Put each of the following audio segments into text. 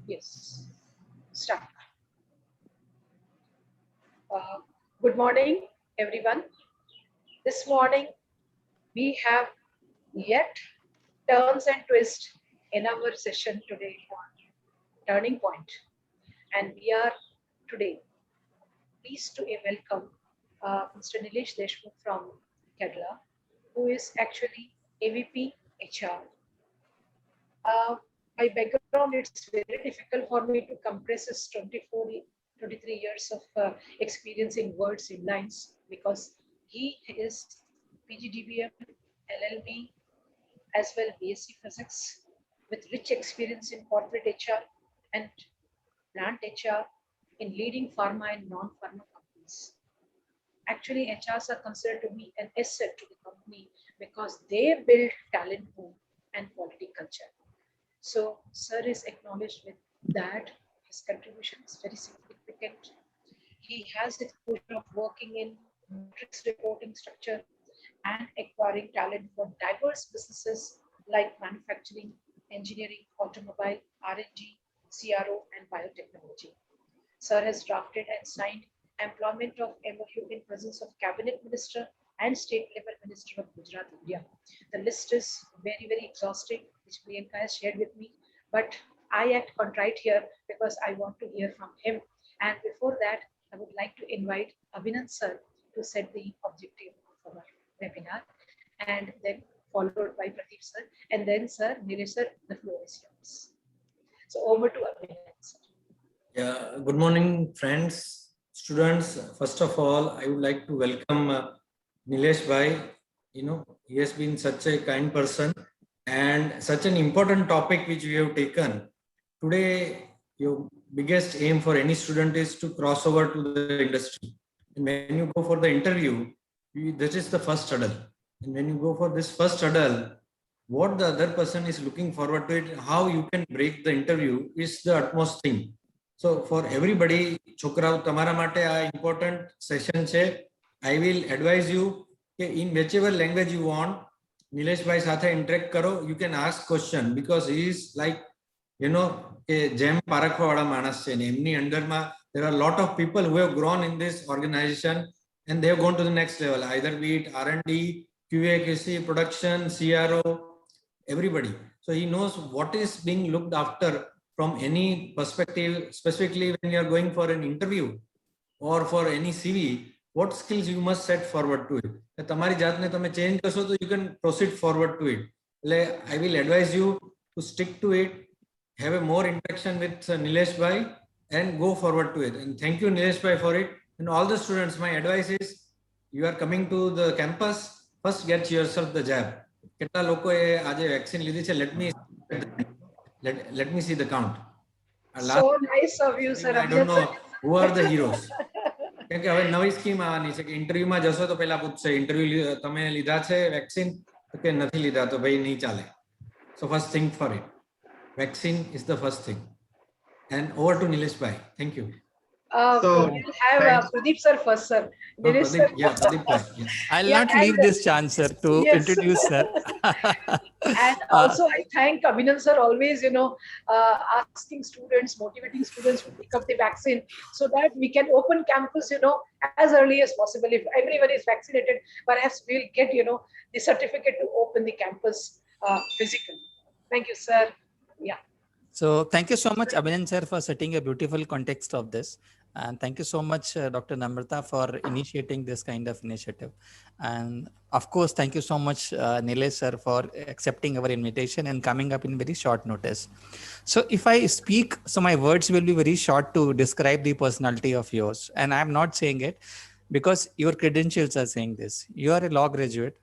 Yes. Start. Good morning, everyone. This morning we have yet turns and twists in our session today on Turning Point. And we are today pleased to welcome Mr. Nilesh Deshmukh from Kerala, who is actually AVP HR. My background, it's very difficult for me to compress his 23 years of experience in words, in lines, because he is PGDBM, LLB, as well BSc Physics, with rich experience in corporate HR and plant HR in leading pharma and non-pharma companies. Actually, HRs are considered to be an asset to the company because they build talent pool and quality culture. So, sir is acknowledged with that. His contribution is very significant. He has exposure of working in matrix reporting structure and acquiring talent for diverse businesses like manufacturing, engineering, automobile, R&D, CRO, and biotechnology. Sir has drafted and signed employment of MOU in presence of Cabinet Minister and State Level Minister of Gujarat, India. The list is very, very exhausting, which Priyanka has shared with me. But I act contrite here because I want to hear from him. And before that, I would like to invite Abhinand sir to set the objective of our webinar, and then followed by Pradeep sir, and then sir, Nilesh sir, the floor is yours. So over to Abhinand sir. Yeah, good morning, friends, students. First of all, I would like to welcome Nilesh Bhai. He has been such a kind person and such an important topic which we have taken. Today, your biggest aim for any student is to cross over to the industry. And when you go for the interview, this is the first hurdle. And when you go for this first hurdle, what the other person is looking forward to it, how you can break the interview is the utmost thing. So for everybody, છોકરાઓ તમારા માટે આ important session છે. I will advise you કે in whichever language you want, Nilesh bhai સાથે interact કરો. You can ask question because he is like, કે જેમ પારખવા વાળા માણસ છે ને એમની અંડરમાં there are a lot of people who have grown in this organization and they have gone to the next level, either be it R&D, QA, QC, production, CRO, everybody. So he knows what is being looked after from any perspective, specifically when you are going for an interview or for any CV, what skills you must set forward to it. તમારી જાતને તમે change કરશો તો you can proceed forward to it. I will advise you to stick to it, have a more interaction with Nilesh bhai and go forward to it. And thank you Nilesh bhai for it. And all the students, my advice is, you are coming to the campus, first get yourself the jab. કેટલા લોકોએ આજે vaccine લીધી છે? Let me see the count. So nice of you, sir. I don't know who are the heroes. કેમ કે હવે નવી scheme આવવાની છે કે ઇન્ટરવ્યુમાં જશો તો પહેલા પૂછશે, ઇન્ટરવ્યુ તમે લીધા છે વેક્સિન? તો કે નથી લીધા, તો ભાઈ નહીં ચાલે. So first think for it. Vaccine is the first thing. And over to Nilesh bhai. Thank you. So we'll have Pradeep sir first, sir. No, Pradeep, yeah, Pradeep bhai. Yes. I'll not leave this chance, sir, to introduce sir. And also I thank Abhinand sir, always, asking students, motivating students to pick up the vaccine so that we can open campus, as early as possible. If everyone is vaccinated, perhaps we'll get, the certificate to open the campus physically. Thank you, sir. Yeah. So thank you so much, Abhinand sir, for setting a beautiful context of this. And thank you so much, Dr. Namrata, for initiating this kind of initiative. And of course, thank you so much, Nilesh sir, for accepting our invitation and coming up in very short notice. So if I speak, so my words will be very short to describe the personality of yours. And I'm not saying it because your credentials are saying this. You are a law graduate,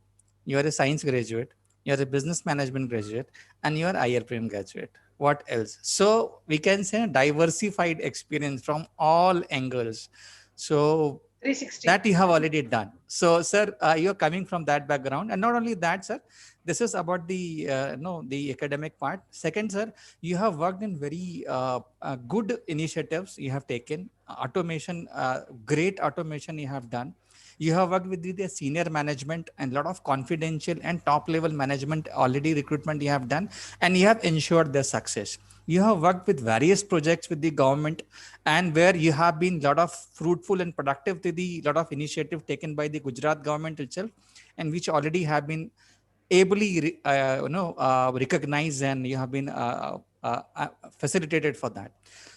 you are a science graduate, you are a business management graduate, and you are IRPM graduate. What else? So we can say a diversified experience from all angles. So 360. That you have already done. So sir, you're coming from that background. And not only that, sir, this is about the academic part. Second, sir, you have worked in very good initiatives you have taken. Automation, great automation you have done. You have worked with the senior management and a lot of confidential and top level management already recruitment you have done, and you have ensured their success. You have worked with various projects with the government, and where you have been lot of fruitful and productive to the lot of initiative taken by the Gujarat government itself, and which already have been ably recognized, and you have been facilitated for that.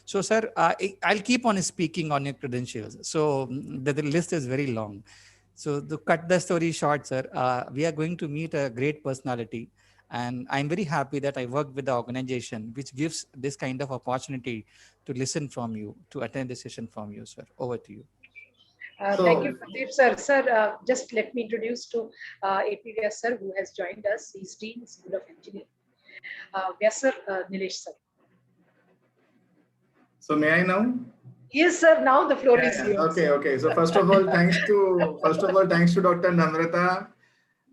So sir, I'll keep on speaking on your credentials. So the list is very long. So to cut the story short, sir, we are going to meet a great personality, and I'm very happy that I worked with the organization which gives this kind of opportunity to listen from you, to attend the session from you, sir. Over to you. Thank you, So, Pradeep sir. Sir, just let me introduce to AP Vyas sir, who has joined us. He's Dean, School of Engineering. Vyas sir, Nilesh sir. So may I now? Yes, sir. Now the floor is yours. Okay. So first of all, thanks to Dr. Namrata,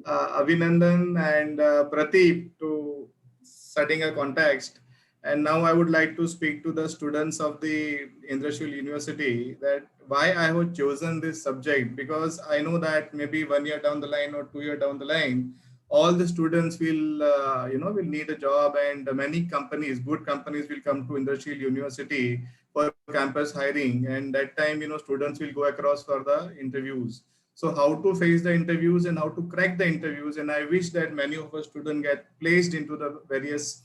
Abhinandan, and Pradeep to setting a context. And now I would like to speak to the students of the Indrashil University that why I have chosen this subject, because I know that maybe 1 year down the line or 2 year down the line, all the students will will need a job, and many companies, good companies, will come to Indrashil University for campus hiring, and that time students will go across for the interviews. So how to face the interviews and how to crack the interviews, and I wish that many of our students get placed into the various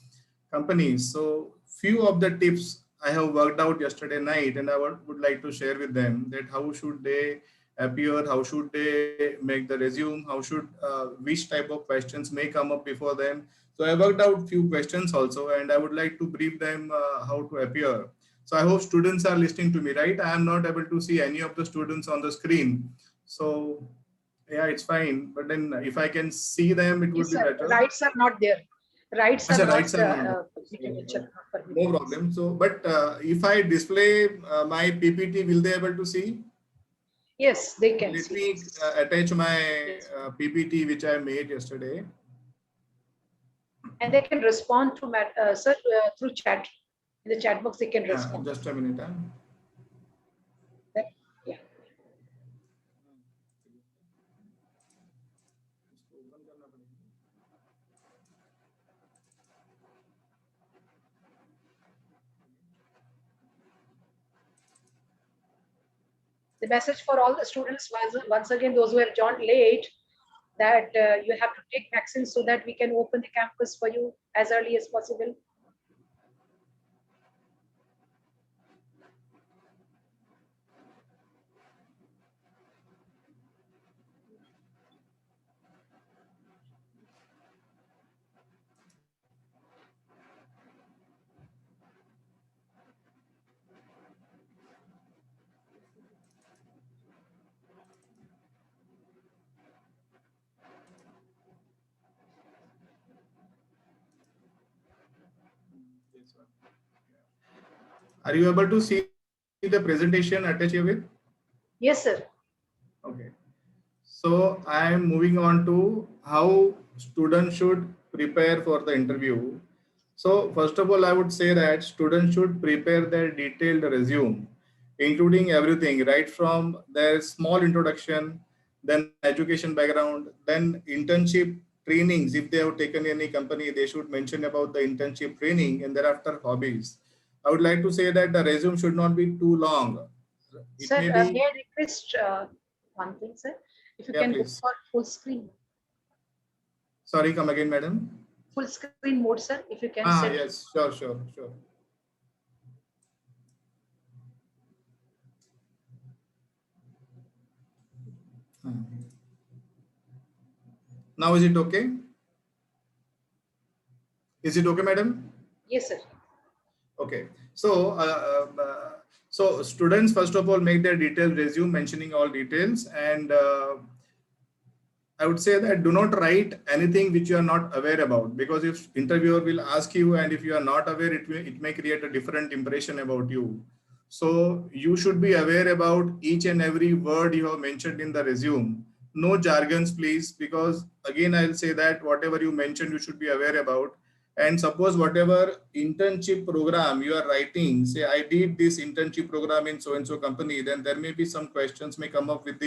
companies. So few of the tips I have worked out yesterday night, and I would like to share with them that how should they appear, how should they make the resume, how should which type of questions may come up before them. So I worked out few questions also, and I would like to brief them how to appear. So I hope students are listening to me, right? I am not able to see any of the students on the screen. So yeah, it's fine. But then if I can see them, it would Yes, be sir. better. Rights are not there. Rights are Achha, not. rights are not Signature, not no permitted. problem. So, but if I display my PPT, will they able to see? Yes, they can Let see. me attach my Yes. PPT which I made yesterday. And they can respond to sir through chat. In the chat box, they can respond. Just a minute. Yeah. The message for all the students was once again those who have joined late, that you have to take vaccines so that we can open the campus for you as early as possible. Are you able to see the presentation attached with? Yes, sir. Okay. So I am moving on to how students should prepare for the interview. So first of all, I would say that students should prepare their detailed resume, including everything, right from their small introduction, then education background, then internship trainings. If they have taken any company, they should mention about the internship training, and thereafter hobbies. I would like to say that the resume should not be too long. It Sir, may may be, I request one thing, sir? If you yeah, can go please. for full screen. Sorry, come again, madam. Full screen mode, sir. If you can set. Yes, sure. Now is it okay? Is it okay, madam? Yes, sir. Okay. So students first of all make their detailed resume mentioning all details, and I would say that do not write anything which you are not aware about, because if interviewer will ask you and if you are not aware, it may create a different impression about you. So you should be aware about each and every word you have mentioned in the resume. No jargons, please, because again, I'll say that whatever you mentioned, you should be aware about. And suppose whatever internship program you are writing, say I did this internship program in so-and-so company, then there may be some questions may come up with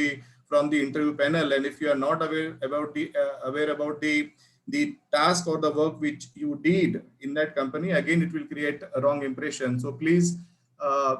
from the interview panel. And if you are not aware about the the task or the work which you did in that company, again it will create a wrong impression. So please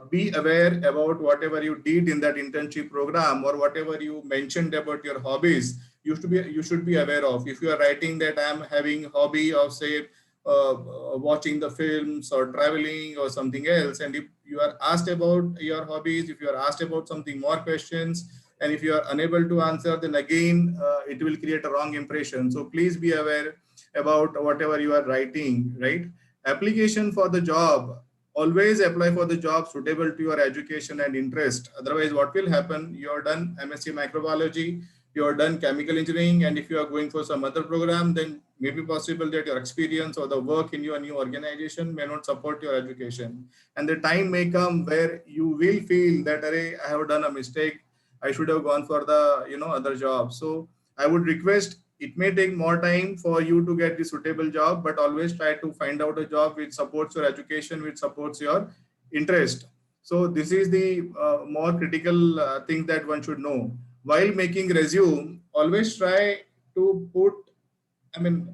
be aware about whatever you did in that internship program or whatever you mentioned about your hobbies. You should be aware of. If you are writing that I am having hobby of say watching the films or traveling or something else, and if you are asked about your hobbies, if you are asked about something more questions, and if you are unable to answer, then again it will create a wrong impression. So please be aware about whatever you are writing, right? Application for the job, always apply for the job suitable to your education and interest. Otherwise what will happen, you are done MSc microbiology, you are done chemical engineering, and if you are going for some other program, then maybe possible that your experience or the work in your new organization may not support your education, and the time may come where you will feel that I have done a mistake, I should have gone for the other job. So I would request, it may take more time for you to get the suitable job, but always try to find out a job which supports your education, which supports your interest. So this is the more critical thing that one should know while making resume. Always try to put,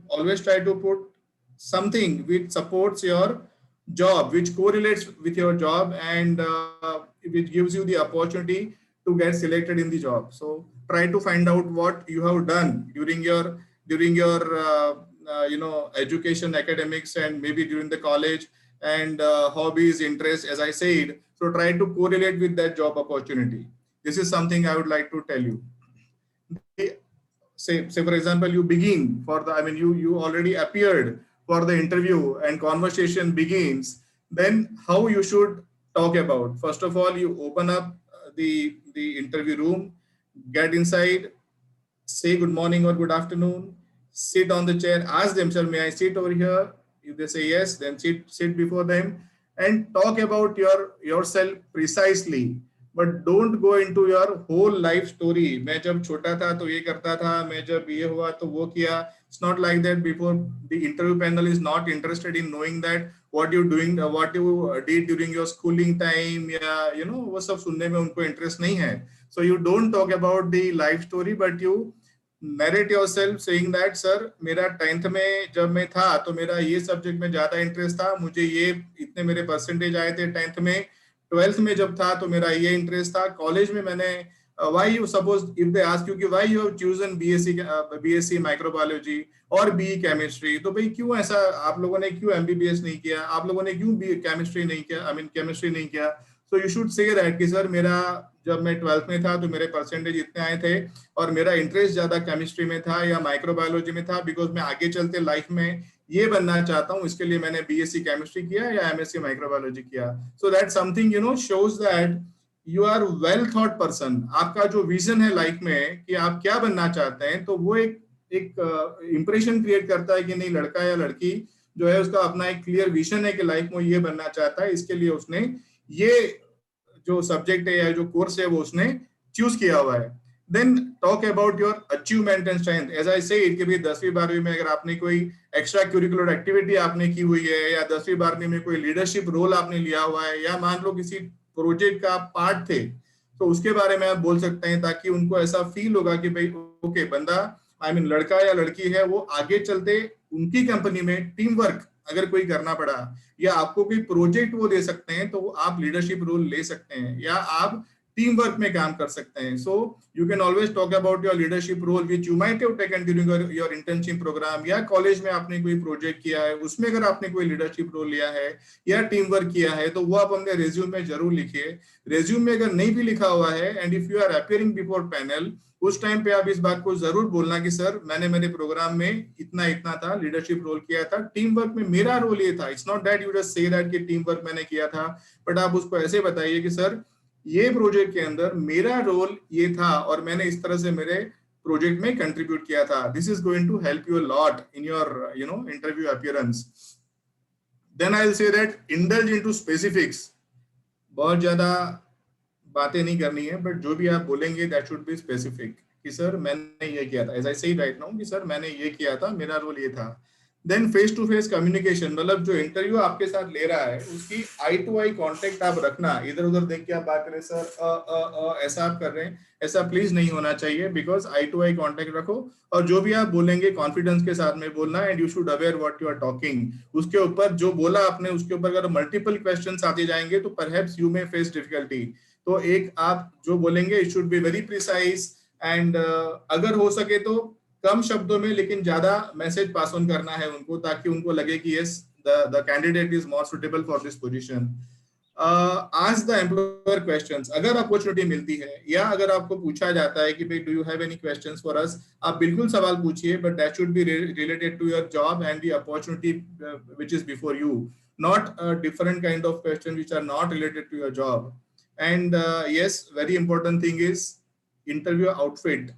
always try to put something which supports your job, which correlates with your job, and which gives you the opportunity to get selected in the job. So try to find out what you have done during your education, academics, and maybe during the college, and hobbies, interests, as I said. So try to correlate with that job opportunity. This is something I would like to tell you. Say for example, you begin for the, you already appeared for the interview and conversation begins, then how you should talk about. First of all, you open up the interview room, get inside, say good morning or good afternoon, sit on the chair, ask them, sir, may I sit over here? If they say yes, then sit before them and talk about yourself precisely. But don't go into your whole life story. मैं जब छोटा था तो ये करता था, मैं जब ये हुआ तो वो किया. It's not like that. Before the interview panel is not interested in knowing that what you doing, what you did during your schooling time, या वो सब सुनने में उनको interest नहीं है. So you don't talk about the life story, but you narrate yourself saying that, sir, मेरा 10th में जब मैं था तो मेरा ये सब्जेक्ट में ज्यादा इंटरेस्ट था, मुझे ये इतने मेरे परसेंटेज आए थे 10th में. 12th में जब था तो मेरा ये इंटरेस्ट था. कॉलेज में मैंने why you suppose if they ask you कि why you have chosen BSc microbiology और BE chemistry, तो भाई क्यों ऐसा आप लोगों ने क्यों MBBS नहीं किया, आप लोगों ने क्यों BE chemistry नहीं किया, chemistry नहीं किया. So you should say that कि सर मेरा जब मैं 12th में था तो मेरे परसेंटेज इतने आए थे और मेरा इंटरेस्ट ज्यादा केमिस्ट्री में था या माइक्रोबायोलॉजी में था, बिकॉज मैं आगे चलते लाइफ में ये बनना चाहता हूँ, इसके लिए मैंने बीएससी केमिस्ट्री किया या एमएससी माइक्रोबायोलॉजी किया. So that something shows that you are well thought person. आपका जो विजन है लाइफ में कि आप क्या बनना चाहते हैं, तो वो एक इंप्रेशन क्रिएट करता है कि नहीं, लड़का या लड़की जो है उसका अपना एक क्लियर विजन है कि लाइफ में ये बनना चाहता है, इसके लिए उसने ये जो सब्जेक्ट है या जो कोर्स है वो उसने चूज किया हुआ है. Then talk about your achievement and strength. As I say कि भाई 10वीं 12वीं में अगर आपने कोई एक्स्ट्रा क्यूरिकुलर एक्टिविटी आपने की हुई है, या 10वीं 12वीं में कोई लीडरशिप रोल आपने लिया हुआ है, या मान लो किसी प्रोजेक्ट का पार्ट थे, तो उसके बारे में आप बोल सकते हैं, ताकि उनको ऐसा फील होगा कि भाई ओके, बंदा लड़का या लड़की है, वो आगे चलते उनकी कंपनी में टीम वर्क अगर कोई करना पड़ा या आपको कोई प्रोजेक्ट वो दे सकते हैं, तो आप लीडरशिप रोल ले सकते हैं या आप टीम वर्क में काम कर सकते हैं. So you can always talk about your leadership role which you might have taken during your internship programme, या कॉलेज में आपने कोई प्रोजेक्ट किया है, उसमें अगर आपने कोई लीडरशिप रोल लिया है या टीम वर्क किया है, तो वो आप अपने रेज्यूम में जरूर लिखिए. रेज्यूम में अगर नहीं भी लिखा हुआ है, and if you are appearing before panel, उस टाइम पे आप इस बात को जरूर बोलना कि सर मैंने मेरे प्रोग्राम में इतना इतना था, लीडरशिप रोल किया था, टीम वर्क में मेरा रोल ये था. It's not that you just say that कि टीम वर्क मैंने किया था, बट आप उसको ऐसे बताइए कि सर ये प्रोजेक्ट के अंदर मेरा रोल ये था और मैंने इस तरह से मेरे प्रोजेक्ट में कंट्रीब्यूट किया था. This is going to help you a lot in your interview appearance. Then I will say that indulge into specifics. बहुत ज्यादा बातें नहीं करनी है, बट जो भी आप बोलेंगे दैट शुड बी स्पेसिफिक कि सर मैंने ये किया था. एज आई से राइट नाउ कि सर मैंने ये किया था, मेरा रोल ये था. Then face to face communication, मतलब जो इंटरव्यू आपके साथ ले रहा है उसकी आई टू आई कांटेक्ट आप रखना, इधर उधर देख के आप बात करें सर ऐसा आप कर रहे हैं, ऐसा प्लीज नहीं होना चाहिए, because eye to eye contact रखो और जो भी आप बोलेंगे कॉन्फिडेंस के साथ में बोलना, and you should aware what you are talking. उसके ऊपर जो बोला आपने उसके ऊपर अगर मल्टीपल क्वेश्चंस आते जाएंगे तो perhaps you may face difficulty. तो एक आप जो बोलेंगे it should be very precise, and अगर हो सके तो कम शब्दों में लेकिन ज्यादा मैसेज पास ऑन करना है उनको, ताकि उनको लगे कि yes the candidate is more suitable for this position. Ask the employer questions, अगर अपॉर्चुनिटी मिलती है या अगर आपको पूछा जाता है कि भाई do you have any questions for us, आप बिल्कुल सवाल पूछिए, but that should be related to your job and the opportunity which is before you, not a different kind of question which are not related to your job. And yes, very important thing is interview outfit.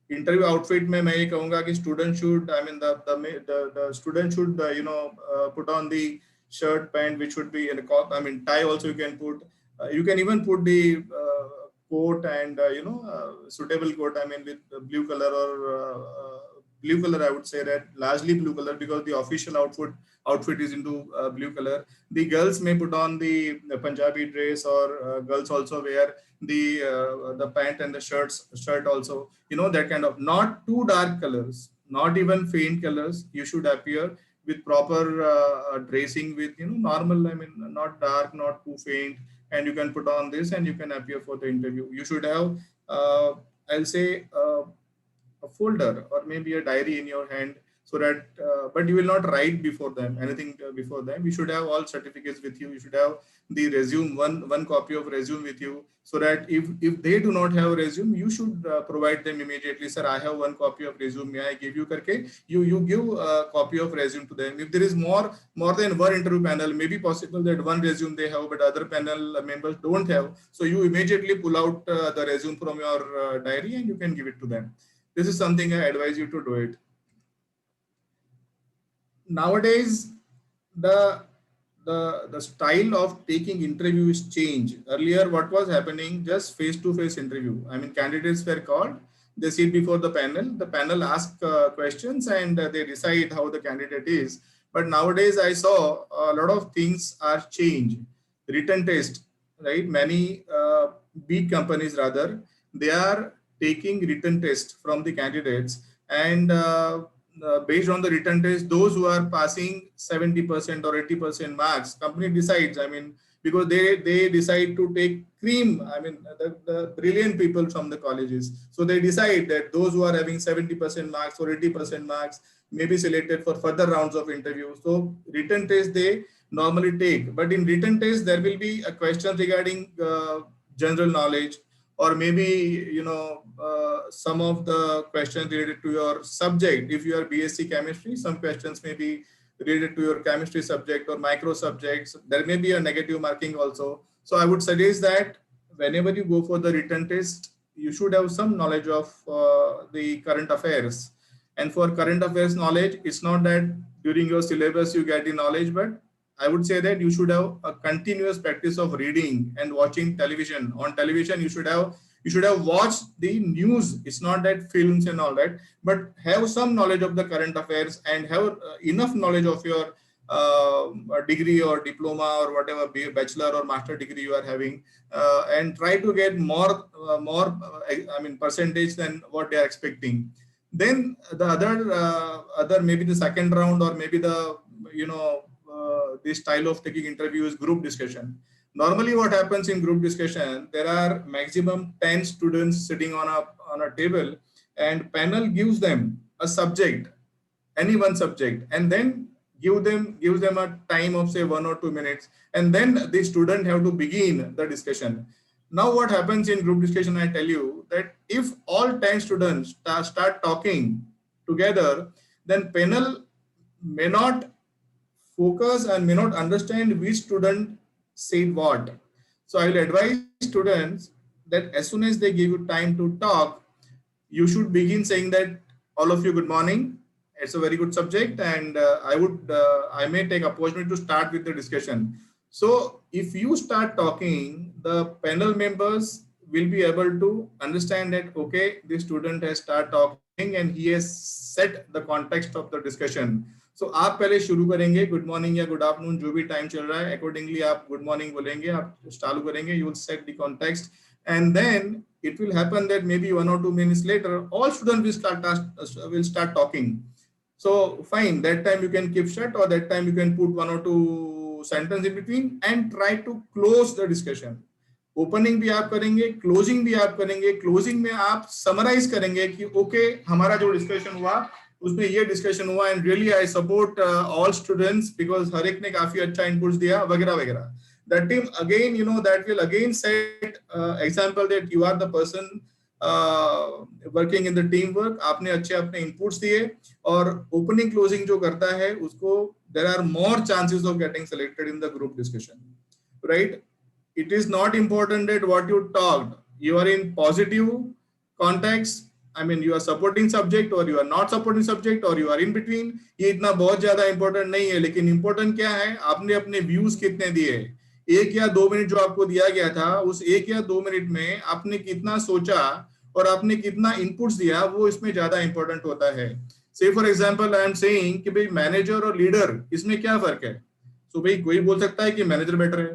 Interview outfit में मैं ये कहूंगा कि student should, I mean the student should put on the shirt pant which should be in a I mean tie also you can put, you can even put the coat and suitable coat, I mean with blue color or blue color, I would say that largely blue color because the official outfit is into blue color. The girls may put on the Punjabi dress, or girls also wear the pant and the shirt also, that kind of, not too dark colors, not even faint colors. You should appear with proper dressing with normal, I mean not dark, not too faint, and you can put on this and you can appear for the interview. You should have I'll say a folder or maybe a diary in your hand, so that but you will not write before them anything before them. You should have all certificates with you. You should have the resume, one copy of resume with you, so that if they do not have resume, you should provide them immediately, sir I have one copy of resume, may I give you karke, you give a copy of resume to them. If there is more than one interview panel, maybe possible that one resume they have but other panel members don't have, so you immediately pull out the resume from your diary and you can give it to them. This is something I advise you to do it. Nowadays the style of taking interview is changed. Earlier what was happening, just face to face interview, I mean candidates were called, they sit before the panel ask questions, and they decide how the candidate is. But nowadays I saw a lot of things are changed. Written test, right? Many big companies rather, they are taking written test from the candidates, and based on the written test, those who are passing 70% or 80% marks, company decides, I mean, because they decide to take cream, I mean the brilliant people from the colleges, so they decide that those who are having 70% marks or 80% marks may be selected for further rounds of interview. So written test they normally take, but in written test there will be a question regarding general knowledge, or maybe some of the questions related to your subject. If you are BSc chemistry, some questions may be related to your chemistry subject or micro subjects. There may be a negative marking also. So I would suggest that whenever you go for the written test, you should have some knowledge of the current affairs. And for current affairs knowledge, it's not that during your syllabus you get the knowledge, but I would say that you should have a continuous practice of reading and watching television. On television, you should have watched the news. It's not that films and all that, but have some knowledge of the current affairs and have enough knowledge of your degree or diploma or whatever, be a bachelor or master degree you are having, and try to get more I mean percentage than what they are expecting. Then the other maybe the second round, or maybe the this style of taking interview is group discussion. Normally what happens in group discussion, there are maximum 10 students sitting on a table, and panel gives them a subject, any one subject, and then gives them a time of say 1 or 2 minutes, and then the student have to begin the discussion. Now what happens in group discussion, I tell you that if all 10 students start talking together, then panel may not focus and may not understand which student said what. So I will advise students that as soon as they give you time to talk, you should begin saying that all of you, good morning. It's a very good subject, and I may take opportunity to start with the discussion. So if you start talking, the panel members will be able to understand that, okay, this student has started talking and he has set the context of the discussion. सो आप पहले शुरू करेंगे, good morning या good afternoon जो भी time चल रहा है अकॉर्डिंगली आप गुड मॉर्निंग बोलेंगे, आप चालू करेंगे, you will set the context and then it will happen that maybe 1 or 2 minutes later all students will start talking. So fine, that time you can keep shut, or that time you can put 1 or 2 sentence in between and try to close the discussion. Opening भी आप करेंगे, closing भी आप करेंगे. Closing में आप summarise करेंगे कि ओके हमारा जो डिस्कशन हुआ उसमें ये डिस्कशन हुआ and really I support all students because हर एक ने काफी अच्छा इनपुट्स दिया वगैरह वगैरह. That team again, you know, that will again set example that you are the person working in the teamwork. आपने अच्छे अपने inputs दिए और opening closing जो करता है उसको there are more chances of getting selected in the group discussion, right? It is not important that what you talked, you are in positive context. I mean, you are supporting subject or you are not supporting subject or you are in between. ये इतना बहुत ज्यादा important नहीं है, लेकिन important क्या है, आपने अपने views कितने दिए. 1 या 2 मिनट जो आपको दिया गया था उस 1 या 2 मिनट में आपने कितना सोचा और आपने कितना इनपुट्स दिया, वो इसमें ज्यादा इंपॉर्टेंट होता है. से for example I am saying कि भाई मैनेजर और लीडर इसमें क्या फर्क है. सो भाई कोई बोल सकता है कि मैनेजर बेटर है,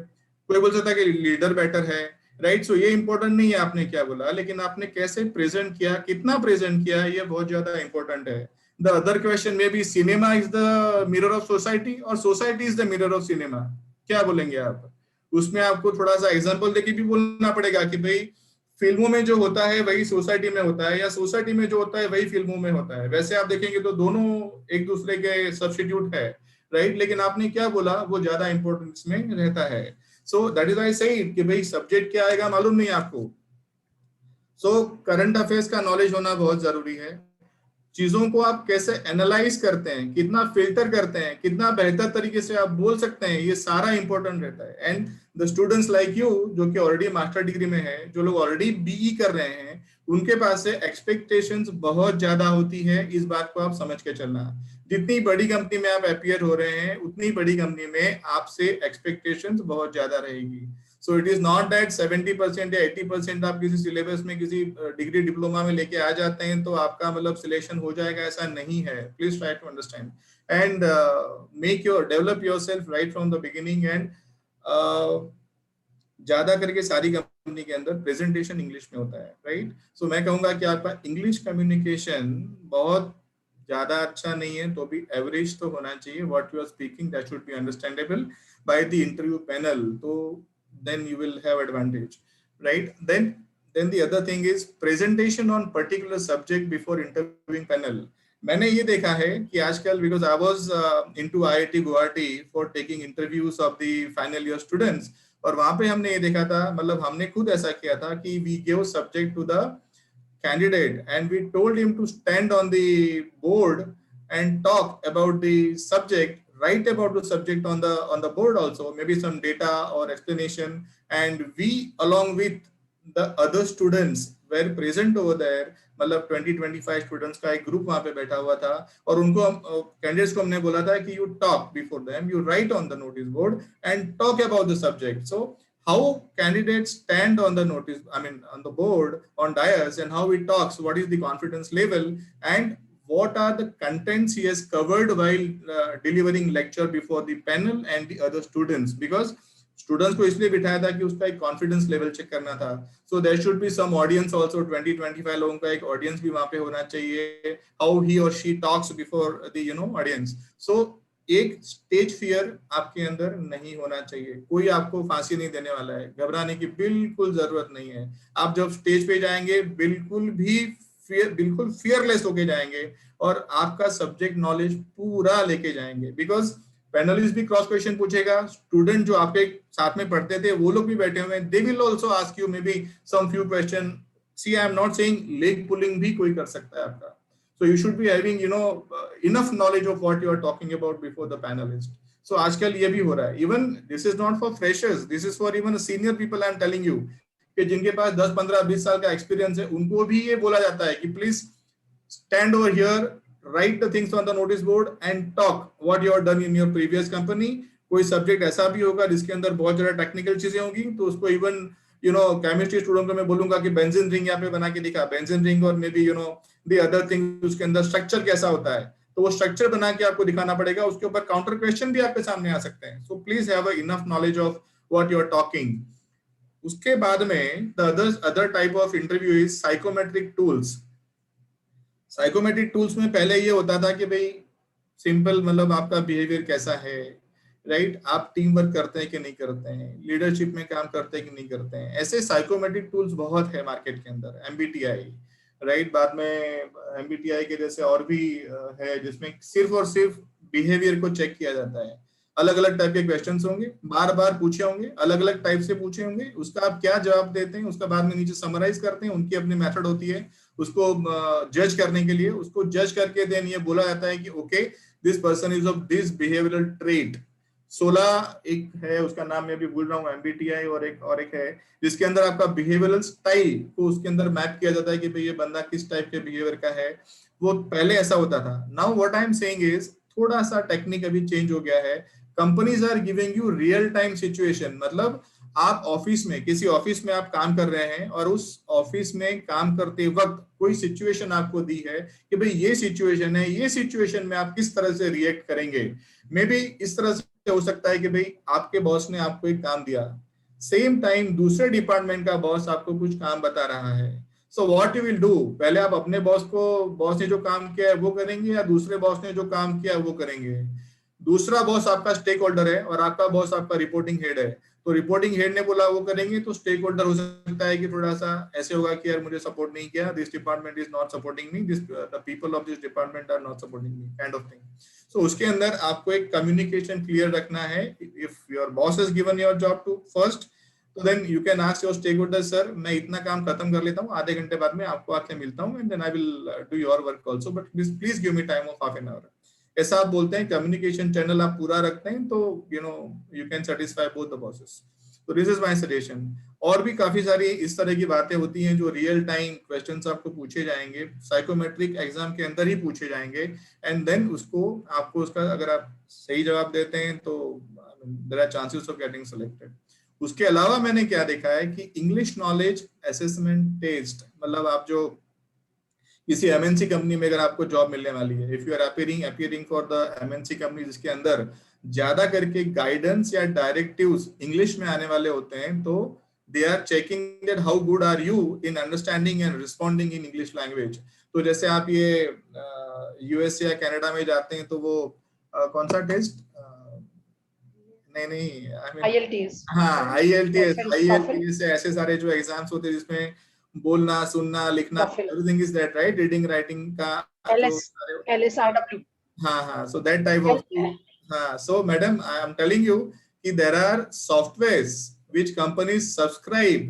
कोई बोल सकता है कि लीडर बेटर है, राइट. सो ये इंपॉर्टेंट नहीं है आपने क्या बोला, लेकिन आपने कैसे प्रेजेंट किया, कितना प्रेजेंट किया, ये बहुत ज्यादा इंपॉर्टेंट है. द अदर क्वेश्चन में भी cinema is the mirror of society और society is the mirror of cinema. क्या बोलेंगे आप उसमें? आपको थोड़ा सा एग्जांपल देके भी बोलना पड़ेगा कि भाई फिल्मों में जो होता है वही सोसाइटी में होता है, या सोसाइटी में जो होता है वही फिल्मों में होता है. वैसे आप देखेंगे तो दोनों एक दूसरे के सब्स्टिट्यूट है, राइट. लेकिन आपने क्या बोला वो ज्यादा इंपॉर्टेंस में रहता है. So that is I said कि भाई सब्जेक्ट क्या आएगा मालूम नहीं आपको. सो करंट अफेयर्स का नॉलेज होना बहुत जरूरी है. चीजों को आप कैसे एनालाइज करते हैं, कितना फिल्टर करते हैं, कितना बेहतर तरीके से आप बोल सकते हैं, ये सारा इंपॉर्टेंट रहता है. And the students like you जो कि ऑलरेडी मास्टर डिग्री में है, जो लोग ऑलरेडी बीई कर रहे हैं, उनके पास से एक्सपेक्टेशंस बहुत ज्यादा होती है. इस बात को आप समझ के चलना. जितनी बड़ी कंपनी में आप अपीयर हो रहे हैं उतनी बड़ी कंपनी में आपसे एक्सपेक्टेशंस बहुत ज्यादा रहेगी. So it is not that 70% या 80% आप किसी सिलेबस में किसी डिग्री डिप्लोमा में लेके आ जाते हैं तो आपका मतलब सिलेक्शन हो जाएगा, ऐसा नहीं है. Please try to understand and develop yourself right from the beginning. And ज्यादा करके सारी कंपनी के अंदर प्रेजेंटेशन इंग्लिश में होता है, राइट. सो मैं कहूंगा कि आपका इंग्लिश कम्युनिकेशन बहुत ज्यादा अच्छा नहीं है तो भी एवरेज तो होना चाहिए. What you are speaking that should be understandable by the interview panel. तो then you will have advantage, right. Then the other thing is presentation on particular subject before interviewing panel. मैंने ये देखा है कि आजकल because I was into IIT Guwahati for taking interviews of the final year students, और वहां पे हमने ये देखा था, मतलब हमने खुद ऐसा किया था कि we gave subject to the candidate and we told him to stand on the board and talk about the subject, write about the subject on the board also, maybe some data or explanation, and we along with the other students were present over there. मतलब 20-25 students का एक group वहां पे बैठा हुआ था और उनको कैंडिडेट्स को हमने बोला था कि you talk before them, you right on the notice board and talk about the subject. So how candidates stand on the notice, I mean on the board on dais, and how he talks, what is the confidence level, and what are the contents he has covered while delivering lecture before the panel and the other students. Because students को इसलिए बिठाया था कि उसका एक confidence level check करना था. So there should be some audience also, 20-25 लोगों का एक audience भी वहाँ पे होना चाहिए. How he or she talks before the audience. So एक स्टेज फियर आपके अंदर नहीं होना चाहिए. कोई आपको फांसी नहीं देने वाला है, घबराने की बिल्कुल जरूरत नहीं है. आप जब स्टेज पे जाएंगे बिल्कुल फियरलेस होके जाएंगे और आपका सब्जेक्ट नॉलेज पूरा लेके जाएंगे. बिकॉज पैनलिस्ट भी क्रॉस क्वेश्चन पूछेगा, स्टूडेंट जो आपके साथ में पढ़ते थे वो लोग भी बैठे हुए हैं, they will also ask you maybe some few question. See I am not saying leg pulling भी कोई कर सकता है आपका. So you should be having, enough knowledge of what you are talking about before the panelist. So आजकल ये भी हो रहा है. Even this is not for freshers, this is for even senior people. I am telling you कि जिनके पास 10, 15, 20 साल का एक्सपीरियंस है उनको भी ये बोला जाता है कि please stand over here, write the things on the notice board and talk what you have done in your previous company. कोई सब्जेक्ट ऐसा भी होगा जिसके अंदर बहुत ज्यादा टेक्निकल चीजें होंगी तो उसको इवन केमिस्ट्री स्टूडेंट को मैं बोलूंगा कि बेंजीन रिंग यहाँ पे बना के दिखा, बेंजीन रिंग, और may B the other thing उसके अंदर स्ट्रक्चर कैसा होता है, तो वो स्ट्रक्चर बना के आपको दिखाना पड़ेगा, उसके ऊपर काउंटर क्वेश्चन भी आपके सामने आ सकते हैं. So please have enough knowledge of what you are talking. उसके बाद में the other type of interview is psychometric tools. Psychometric tools में पहले ये होता था कि भाई सिंपल मतलब आपका बिहेवियर कैसा है, राइट, आप टीम वर्क करते हैं कि नहीं करते हैं, लीडरशिप में काम करते हैं कि नहीं करते हैं. ऐसे साइकोमेट्रिक टूल्स बहुत है मार्केट के अंदर. MBTI, राइट, बाद में MBTI के जैसे और भी है जिसमें सिर्फ और सिर्फ बिहेवियर को चेक किया जाता है. अलग अलग टाइप के क्वेश्चंस होंगे, बार बार पूछे होंगे, अलग अलग टाइप से पूछे होंगे, उसका आप क्या जवाब देते हैं उसका बाद में नीचे समराइज करते हैं. उनकी अपनी मेथड होती है उसको जज करने के लिए. उसको जज करके देन ये बोला जाता है कि okay this person is of this behavioural trait. 16 एक है, उसका नाम मैं भी भूल रहा हूँ, MBTI, और एक है जिसके अंदर आपका बिहेवियरल स्टाइल को उसके अंदर मैप किया जाता है कि भाई ये बंदा किस टाइप के बिहेवियर का है. वो पहले ऐसा होता था. Now what I am saying is थोड़ा सा टेक्निक अभी चेंज हो गया है. Companies are giving you real time situation. मतलब आप ऑफिस में, किसी ऑफिस में आप काम कर रहे हैं और उस ऑफिस में काम करते वक्त कोई सिचुएशन आपको दी है कि भाई ये सिचुएशन है, ये सिचुएशन में आप किस तरह से रिएक्ट करेंगे. मे बी इस तरह से हो सकता है कि भाई आपके बॉस ने आपको एक काम दिया, सेम टाइम दूसरे डिपार्टमेंट का बॉस आपको कुछ काम बता रहा है. So what you will do, पहले आप अपने बॉस ने जो काम किया है वो करेंगे या दूसरे बॉस ने जो काम किया है वो करेंगे. दूसरा बॉस आपका स्टेक होल्डर है और आपका बॉस आपका रिपोर्टिंग हेड है. तो रिपोर्टिंग हेड ने बोला वो करेंगे, तो स्टेक होल्डर हो सकता है कि थोड़ा सा ऐसे होगा कि यार मुझे सपोर्ट नहीं किया, this department is not supporting me, this the people of this department are not supporting me, kind of thing. So उसके अंदर आपको एक कम्युनिकेशन क्लियर रखना है. If your boss has given your job to first, तो then you can ask your stakeholder, sir मैं इतना काम खत्म कर लेता हूँ, आधे घंटे बाद में आपको आके मिलता हूँ and then I will do your work also, but please give me time of half an hour. ऐसा आप बोलते हैं. कम्युनिकेशन चैनल आप पूरा रखते हैं तो you can satisfy both the bosses. तो दिस इज माय सजेशन. और भी काफी सारी इस तरह की बातें होती हैं जो रियल टाइम क्वेश्चंस आपको पूछे जाएंगे, साइकोमेट्रिक एग्जाम के अंदर ही पूछे जाएंगे एंड देन उसको आपको उसका अगर आप सही जवाब देते हैं तो there are chances of getting selected. उसके अलावा मैंने क्या देखा है कि इंग्लिश नॉलेज असेसमेंट टेस्ट, मतलब आप जो किसी MNC कंपनी में अगर आपको जॉब मिलने वाली है, if you are appearing for the MNC company जिसके अंदर ज्यादा करके गाइडेंस या डायरेक्टिव्स इंग्लिश में आने वाले होते हैं, तो they are checking that how good are you in understanding and responding in English language. तो जैसे आप ये US या कनाडा में जाते हैं तो वो कौन सा टेस्ट, नहीं IELTS. हाँ IELTS ऐसे सारे जो एग्जाम्स होते हैं जिसमें बोलना, सुनना, लिखना, everything is that, right, reading writing का LSRW. हाँ, so that type of, हाँ, so madam I am telling you कि there are softwares which companies subscribe,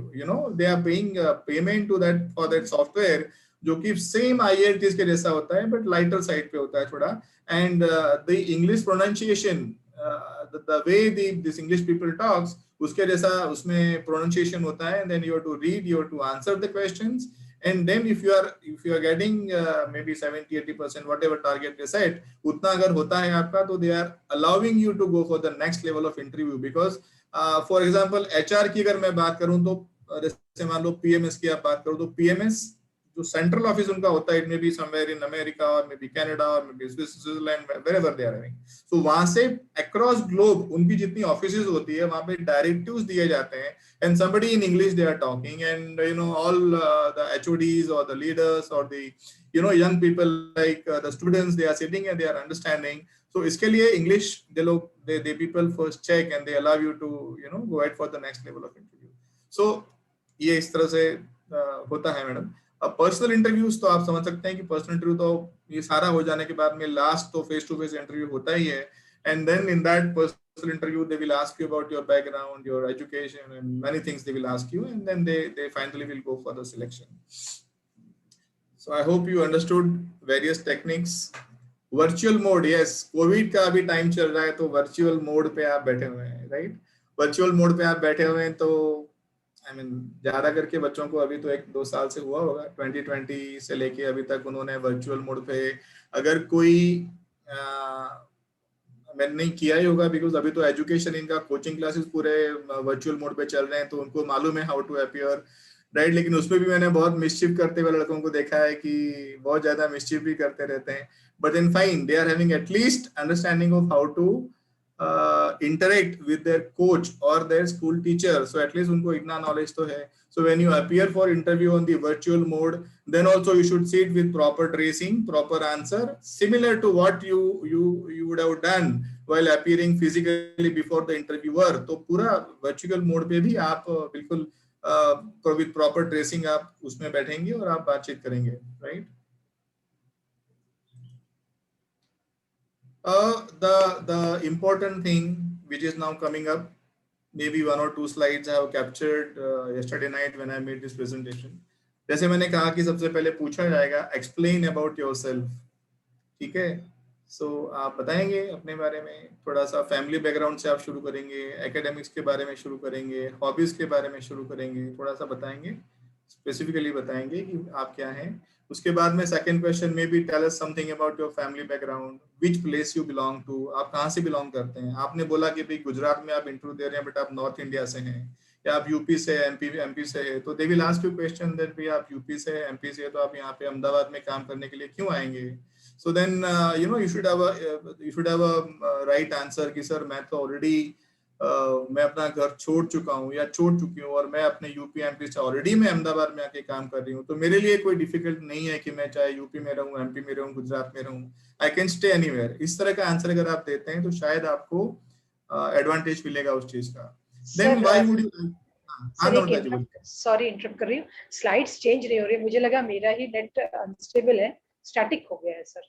they are paying payment to that for that software जो कि same IELTS के जैसा होता है बट लाइटर साइड पे होता है थोड़ा. And the English pronunciation, the way this English people talks, उसके जैसा उसमें pronunciation होता है. Then you have to read, you have to answer the questions, and then if you are getting maybe 70-80% whatever target they set, उतना अगर होता है आपका तो they are allowing you to go for the next level of interview. Because for example HR की अगर मैं बात करूं तो जैसे मान लो PMS की आप बात करो तो PMS जो सेंट्रल ऑफिस उनका होता है, it may be somewhere in America और मे बी कनाडा और may be Switzerland, wherever they are having. So वहां से अक्रॉस ग्लोब उनकी जितनी ऑफिसेज होती है वहां पे डायरेक्टिव्स दिए जाते हैं and somebody in English they are talking and all the HODs और द लीडर्स और the young people like the students, they are sitting and they are understanding. So इसके लिए English they people first check and they allow you to go ahead for the next level of interview. So ये इस तरह से होता है madam. अब personal interviews तो आप समझ सकते हैं कि पर्सनल इंटरव्यू तो ये सारा हो जाने के बाद में लास्ट तो फेस टू फेस इंटरव्यू होता ही है. And then in that personal interview they will ask you about your background, your education and many things they will ask you and then they finally will go for the selection. So I hope you understood various techniques. Virtual mode, yes, Covid का अभी time चल रहा है तो virtual mode पे आप बैठे हुए हैं, राइट. वर्चुअल मोड पे आप बैठे हुए हैं तो ज्यादा करके बच्चों को अभी तो 1-2 साल से हुआ होगा, 2020 से लेके अभी तक उन्होंने वर्चुअल मोड पे, अगर कोई मैंने नहीं किया ही होगा बिकॉज अभी तो एजुकेशन इनका कोचिंग क्लासेस पूरे वर्चुअल मोड पे चल रहे हैं तो उनको मालूम है हाउ टू अपीयर, राइट. लेकिन उसमें भी मैंने बहुत मिसचिफ करते हुए लड़कों को देखा है कि बहुत ज्यादा मिसचिफ भी करते रहते हैं. but then fine, they are having at least understanding of how to interact with their coach or their school teacher. So at least unko itna knowledge to hai. So when you appear for interview on the virtual mode, then also you should sit with proper tracing, proper answer, similar to what you would have done while appearing physically before the interviewer. तो पूरा virtual mode पे भी आप बिल्कुल with proper tracing आप उसमें बैठेंगे और आप बातचीत करेंगे, right? The important thing which is now coming up, maybe 1 or 2 slides I have captured yesterday night when I made this presentation. जैसे मैंने कहा कि सबसे पहले पूछा जाएगा explain about yourself, ठीक है? So आप बताएंगे अपने बारे में, थोड़ा सा फैमिली बैकग्राउंड से आप शुरू करेंगे, एकेडमिक्स के बारे में शुरू करेंगे, हॉबीज के बारे में शुरू करेंगे, थोड़ा सा बताएंगे, स्पेसिफिकली बताएंगे कि आप क्या हैं. उसके बाद में सेकंड क्वेश्चन में भी tell us something about your family background, which place you belong to, आप कहाँ से बिलोंग करते हैं. आपने बोला कि भाई गुजरात में आप इंटरव्यू दे रहे हैं बट आप नॉर्थ इंडिया से हैं, या आप यूपी से, एमपी से है, तो दे will ask you question that भाई आप यूपी से, एमपी से, तो आप यहाँ पे अहमदाबाद में काम करने के लिए क्यों आएंगे. So then you should have a right answer कि सर मैं तो ऑलरेडी मैं अपना घर छोड़ चुका हूँ या छोड़ चुकी हूँ और मैं अपने यूपी एमपी से ऑलरेडी मैं अहमदाबाद में आके काम कर रही हूँ, तो मेरे लिए कोई डिफिकल्ट नहीं है कि मैं चाहे यूपी में रहूँ, एमपी में रहूँ, गुजरात में रहूँ, आई कैन स्टे एनीवेयर. इस तरह का आंसर अगर आप देते हैं तो शायद आपको एडवांटेज मिलेगा उस चीज का. Then why would you, sorry interrupt कर रही हूँ, स्लाइड्स चेंज नहीं हो रही, मुझे लगा मेरा ही नेट अनस्टेबल है, स्टैटिक हो गया है सर.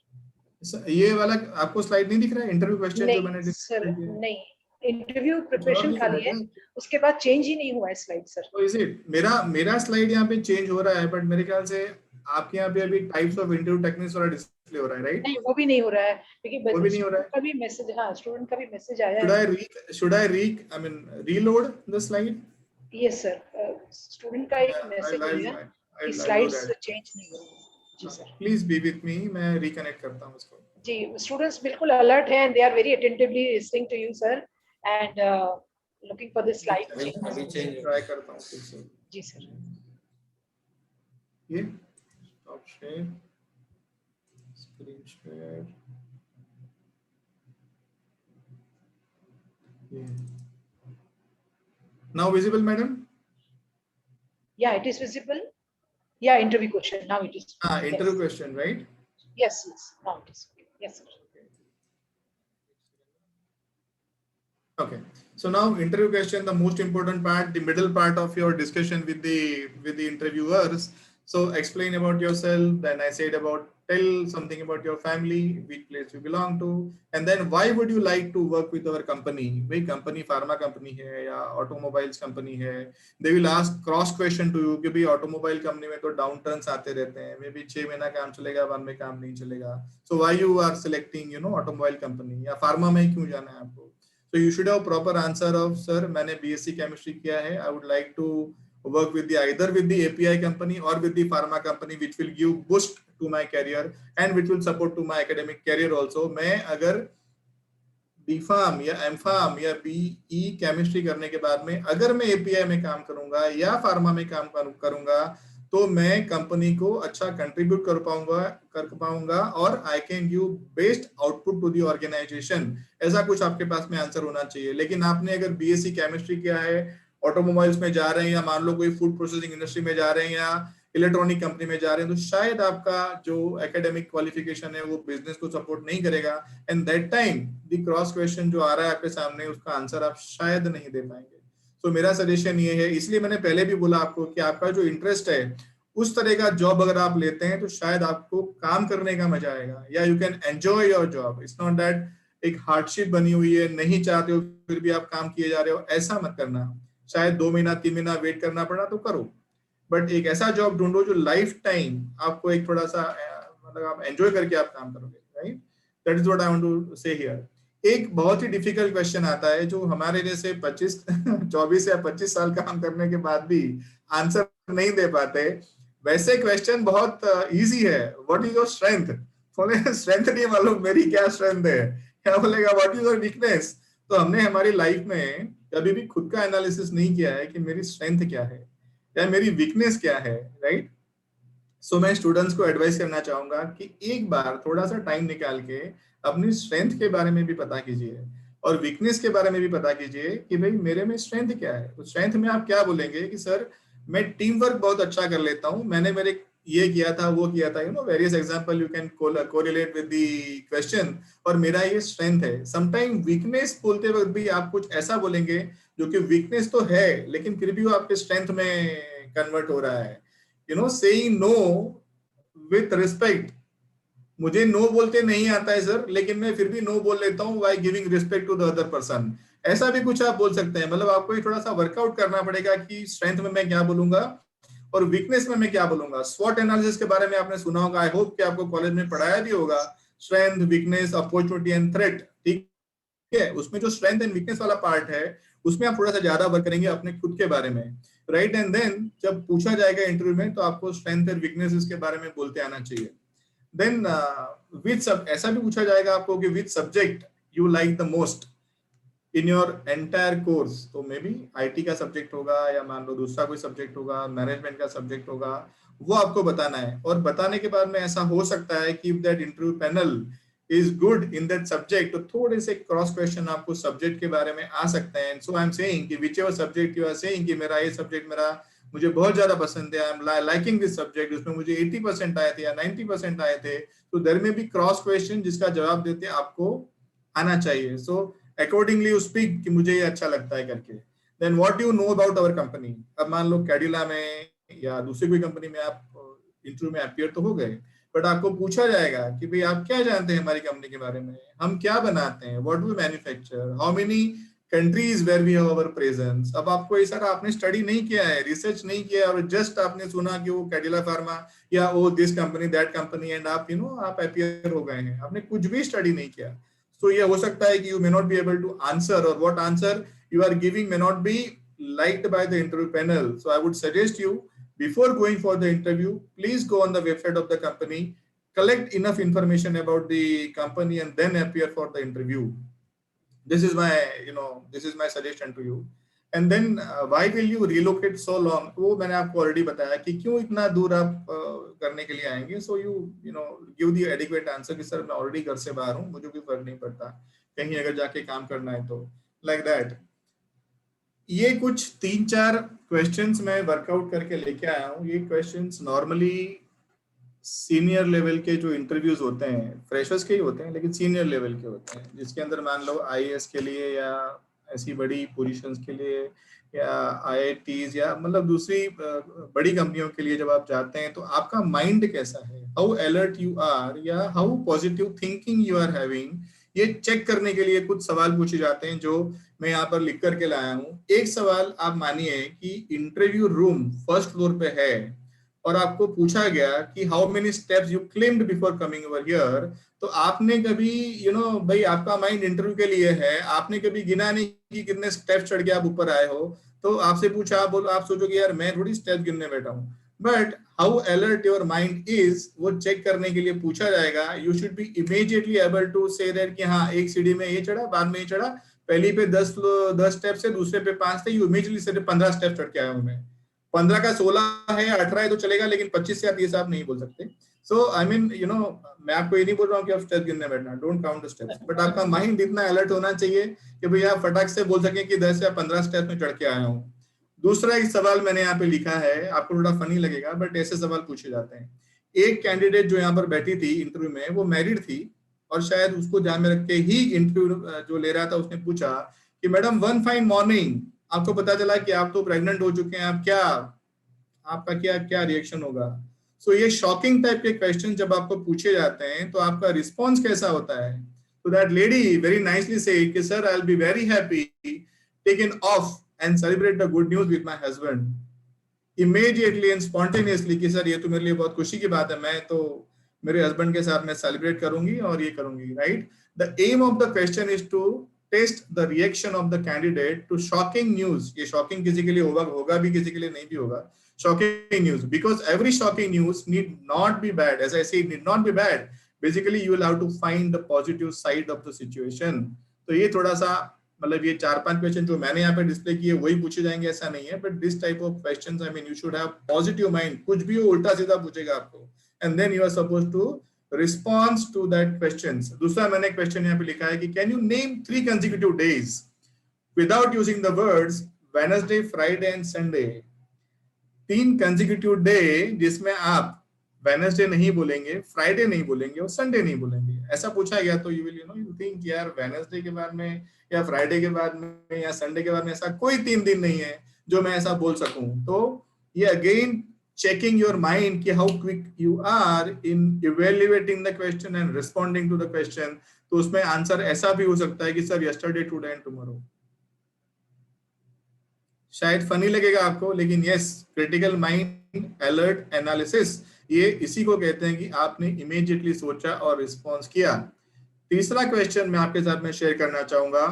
ये वाला आपको स्लाइड नहीं दिख रहा है, इंटरव्यू क्वेश्चन जो मैंने सर नहीं, इंटरव्यू प्रिपरेशन खाली है, उसके बाद चेंज ही नहीं हुआ है स्लाइड सर. तो इज इट, मेरा स्लाइड यहाँ पे चेंज हो रहा है, बट मेरे ख्याल से आपके यहाँ पे अभी टाइप्स ऑफ इंटरव्यू टेक्निक्स वाला डिस्प्ले हो रहा है, राइट? नहीं, वो भी नहीं हो रहा है क्योंकि वो भी नहीं हो रहा है. कभी मैसेज, हां स्टूडेंट का भी मैसेज आया है. should I reload the slide? Yes sir, student का एक मैसेज आया कि स्लाइड्स चेंज नहीं हो रही. जी sir, please be with me, मैं रिकनेक्ट करता हूं इसको. जी, स्टूडेंट्स बिल्कुल अलर्ट हैं, they are very attentively listening to you sir and looking for this slide. अभी चेंज ट्राई करता हूं फिर से. जी सर, ये स्टॉप शेयर, स्क्रीन शेयर, ये now visible madam? Yeah it is visible. Yeah interview question, now it is. Interview question, right? Yes, now it is. Yes, sir. Okay. So now interview question, the most important part, the middle part of your discussion with the interviewers. So explain about yourself. Then I said about tell something about your family, which place you belong to, and then why would you like to work with our company? भाई company pharma company है या automobiles company है. They will ask cross question to you कि भाई automobile company में तो downturns आते रहते हैं. Maybe 6 महीना काम चलेगा, 1 में काम नहीं चलेगा. So why you are selecting automobile company या pharma में क्यों जाना है आपको? So you should have proper answer of sir मैंने BSc chemistry किया है. I would like to work with either with the API company or with the pharma company, which will give boost to my career and which will support to my academic career also. मैं अगर B.Pharm या M.Pharm या BE chemistry करने के बाद में अगर मैं API में काम करूंगा या pharma में काम करूंगा तो मैं कंपनी को अच्छा कंट्रीब्यूट कर पाऊंगा और I can give best output to the organisation. ऐसा कुछ आपके पास में आंसर होना चाहिए. लेकिन आपने अगर BSc केमिस्ट्री किया है, ऑटोमोबाइल्स में जा रहे हैं या मान लो कोई फूड प्रोसेसिंग इंडस्ट्री में जा रहे हैं या इलेक्ट्रॉनिक कंपनी में जा रहे हैं, तो शायद आपका जो एकेडमिक क्वालिफिकेशन है वो बिजनेस को सपोर्ट नहीं करेगा. And that time the cross question जो आ रहा है आपके सामने, उसका आंसर आप शायद नहीं दे पाएंगे. तो मेरा सजेशन ये है, इसलिए मैंने पहले भी बोला आपको कि आपका जो इंटरेस्ट है उस तरह का जॉब अगर आप लेते हैं तो शायद आपको काम करने का मजा आएगा या you can enjoy your job. It's not that एक हार्डशिप बनी हुई है, नहीं चाहते हो फिर भी आप काम किए जा रहे हो, ऐसा मत करना. शायद 2 महीना 3 महीना वेट करना पड़ा तो करो, बट एक ऐसा जॉब ढूंढो जो लाइफ टाइम आपको एक थोड़ा सा मतलब आप एंजॉय करके आप काम करोगे, right? That is what I want to say here. एक बहुत ही डिफिकल्ट क्वेश्चन आता है जो हमारे जैसे 24 या 25 साल काम करने के बाद भी आंसर नहीं दे पाते. वैसे क्वेश्चन बहुत इजी है. What is your strength? बोले स्ट्रेंथ नहीं मालूम मेरी क्या स्ट्रेंथ है. क्या बोलेगा व्हाट इज योर वीकनेस? तो हमने हमारी लाइफ में कभी भी खुद का एनालिसिस नहीं किया है कि मेरी स्ट्रेंथ क्या है या मेरी वीकनेस क्या है, राइट? सो मैं स्टूडेंट्स को एडवाइस करना चाहूंगा कि एक बार थोड़ा सा टाइम निकाल के अपनी स्ट्रेंथ के बारे में भी पता कीजिए और वीकनेस के बारे में भी पता कीजिए कि भाई मेरे में स्ट्रेंथ क्या है। तो स्ट्रेंथ में आप क्या बोलेंगे कि सर मैं टीम वर्क बहुत अच्छा कर लेता हूँ, मैंने मेरे ये किया था वो किया था, various example you can correlate with the question, और मेरा ये स्ट्रेंथ है। समटाइम वीकनेस बोलते वक्त भी आप कुछ ऐसा बोलेंगे जो कि वीकनेस तो है लेकिन फिर भी वो आपके स्ट्रेंथ में कन्वर्ट हो रहा है। सेइंग नो विथ रिस्पेक्ट, मुझे नो बोलते नहीं आता है सर लेकिन मैं फिर भी नो बोल लेता हूँ by giving respect to the other person, ऐसा भी कुछ आप बोल सकते हैं। मतलब आपको ये थोड़ा सा वर्कआउट करना पड़ेगा कि स्ट्रेंथ में मैं क्या बोलूंगा और वीकनेस में मैं क्या बोलूंगा। स्वॉट एनालिसिस के बारे में आपने सुना होगा, आई होप कि आपको कॉलेज में पढ़ाया भी होगा, strength, weakness, opportunity and threat, ठीक है। उसमें जो स्ट्रेंथ एंड वीकनेस वाला पार्ट है उसमें आप थोड़ा सा ज्यादा वर्क करेंगे अपने खुद के बारे में, राइट। एंड देन जब पूछा जाएगा इंटरव्यू में तो आपको स्ट्रेंथ एंड वीकनेस के बारे में बोलते आना चाहिए। देन ऐसा भी पूछा जाएगा आपको कि which subject you like the most in your entire course. तो मे बी आईटी का सब्जेक्ट होगा या मान लो दूसरा कोई सब्जेक्ट होगा, मैनेजमेंट का सब्जेक्ट होगा, वो आपको बताना है। और बताने के बाद में ऐसा हो सकता है कि if that interview panel is good in that subject तो थोड़े से क्रॉस क्वेश्चन आपको सब्जेक्ट के बारे में आ सकते हैं। सो आई एम सेइंग कि whichever subject you are saying कि मेरा ये सब्जेक्ट मेरा मुझे बहुत ज्यादा पसंद है, I am liking this subject, उसमें मुझे 80% आए थे या 90% आए थे, तो देयर में भी क्रॉस क्वेश्चन जिसका जवाब देते आपको आना चाहिए। सो अकॉर्डिंगली यू स्पीक कि मुझे ये अच्छा लगता है करके। Then what you know about our company. अब मान लो कैडिला में या दूसरी कोई कंपनी में आप इंटरव्यू में अपीयर तो हो गए, बट आपको पूछा जाएगा कि भाई आप क्या जानते हैं हमारी कंपनी के बारे में, हम क्या बनाते हैं, what we manufacture, how many countries where we have our presence. अब आपको ये सारा आपने स्टडी नहीं किया है, रिसर्च नहीं किया और जस्ट आपने सुना कि वो कैडिला फार्मा या वो this company that company and आप आप अपीयर हो गए हैं, आपने कुछ भी स्टडी नहीं किया। So ये हो सकता है कि you may not be able to answer or what answer you are giving may not be liked by the interview panel. So I would suggest you before going for the interview, please go on the website of the company, collect enough information about the company and then appear for the interview. This is my this is my suggestion to you. And then why will you relocate so long? वो मैंने आपको already बताया कि क्यों इतना दूर आप करने के लिए आएंगे। So you give the adequate answer कि सर मैं ऑलरेडी घर से बाहर हूँ, मुझे कोई फर्क नहीं पड़ता, कहीं अगर जाके काम करना है तो, लाइक दैट। ये कुछ 3-4 क्वेश्चंस मैं वर्कआउट करके लेके आया हूँ। ये क्वेश्चंस नॉर्मली सीनियर लेवल के जो इंटरव्यूज होते हैं, फ्रेशर्स के ही होते हैं लेकिन सीनियर लेवल के होते हैं, जिसके अंदर मान लो आईएएस के लिए या ऐसी बड़ी पोजीशंस के लिए या आईआईटीज या मतलब दूसरी बड़ी कंपनियों के लिए जब आप जाते हैं तो आपका माइंड कैसा है, हाउ अलर्ट यू आर या how positive thinking you are having, ये चेक करने के लिए कुछ सवाल पूछे जाते हैं जो मैं यहाँ पर लिख करके लाया हूँ। एक सवाल आप मानिए कि इंटरव्यू रूम फर्स्ट फ्लोर पे है और आपको पूछा गया कि how many steps you claimed before coming over here, तो आपने कभी भाई आपका माइंड इंटरव्यू के लिए है, आपने कभी गिना नहीं कि कितने स्टेप्स चढ़ के आप ऊपर आए हो, तो आपसे पूछा आप सोचोगे यार मैं थोड़ी स्टेप गिनने बैठा हूँ। But how alert your mind is वो चेक करने के लिए पूछा जाएगा। You should be immediately able to say that कि हाँ एक सीढ़ी में ये चढ़ा, बाद में ये चढ़ा, पहली पे 10 स्टेप से दूसरे पे 5 थे, यू इमीडिएटली से 15 स्टेप चढ़ के आया हूँ मैं। 15 का 16 है 18 है तो चलेगा, लेकिन 25 से आप ये सब नहीं बोल सकते। सो आई मीन मैं आपको ये नहीं बोल रहा हूँ कि आप स्टेप गिनने बैठना, don't count the steps, but आपका माइंड इतना अलर्ट होना चाहिए कि भाई आप फटाक से बोल सकें कि 10 या 15 स्टेप में चढ़ के आया हूँ। दूसरा एक सवाल मैंने यहाँ पे लिखा है, आपको थोड़ा फनी लगेगा बट ऐसे सवाल पूछे जाते हैं। एक कैंडिडेट जो यहाँ पर बैठी थी इंटरव्यू में वो मैरिड थी और शायद उसको ध्यान में रख के ही इंटरव्यू जो ले रहा था उसने पूछा कि मैडम वन फाइन मॉर्निंग आपको पता चला कि आप तो प्रेग्नेंट हो चुके हैं, आप क्या आपका क्या क्या रिएक्शन होगा। सो ये शॉकिंग टाइप के क्वेश्चन जब आपको पूछे जाते हैं तो आपका रिस्पॉन्स कैसा होता है। तो that lady very nicely said कि sir I will be very happy taken off and celebrate the good news with my husband immediately and spontaneously कि सर ये तो मेरे लिए बहुत खुशी की बात है, मैं तो मेरे हस्बैंड के साथ मैं सेलिब्रेट करूंगी और ये करूंगी, right. The aim of the question is to test the reaction of the candidate to shocking news. ये शॉकिंग किसी के लिए होगा भी, किसी के लिए नहीं भी होगा। Shocking news, because every shocking news need not be bad. As I say, it need not be bad. Basically, you will have to find the positive side of the situation. तो ये थोड़ा सा मतलब ये 4-5 क्वेश्चन जो मैंने यहाँ पे डिस्प्ले किए वही पूछे जाएंगे ऐसा नहीं है, but this type of questions, I mean you should have positive mind, कुछ भी हो उल्टा सीधा पूछेगा आपको, and then you are supposed to response to that questions. दूसरा मैंने क्वेश्चन यहाँ पे लिखा है कि can you name 3 consecutive days without using the words Wednesday, Friday and Sunday. 3 consecutive day जिसमें आप वेडनेसडे नहीं बोलेंगे, फ्राइडे नहीं बोलेंगे और संडे नहीं बोलेंगे, ऐसा पूछा गया तो यू विल यू थिंक यार वेडनेसडे के बाद में या फ्राइडे के बाद में या संडे के बाद में ऐसा कोई 3 दिन नहीं है जो मैं ऐसा बोल सकूं। तो ये अगेन चेकिंग योर माइंड कि how quick you are in evaluating the question and responding to the question. तो उसमें आंसर ऐसा भी हो सकता है कि sir yesterday, today and tomorrow. शायद फनी लगेगा आपको, लेकिन yes, critical mind alert analysis, ये इसी को कहते हैं कि आपने इमीडिएटली सोचा और रिस्पॉन्स किया। तीसरा क्वेश्चन मैं आपके साथ में शेयर करना चाहूंगा,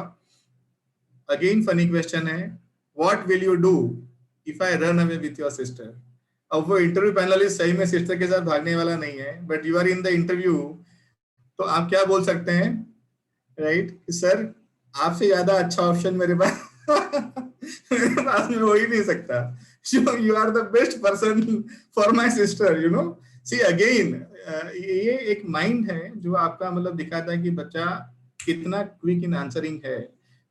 अगेन फनी क्वेश्चन है, what will you do if I run away with your sister. अब वो इंटरव्यू पैनलिस्ट सही में सिस्टर के साथ भागने वाला नहीं है, but you are in the interview, तो आप क्या बोल सकते हैं, राइट? सर आपसे ज्यादा अच्छा ऑप्शन मेरे पास मेरे पास में हो ही नहीं सकता। You are the best person for my sister, you know. See again, ये एक माइंड है जो आपका मतलब दिखाता है कि बच्चा कितना क्विक इन आंसरिंग है।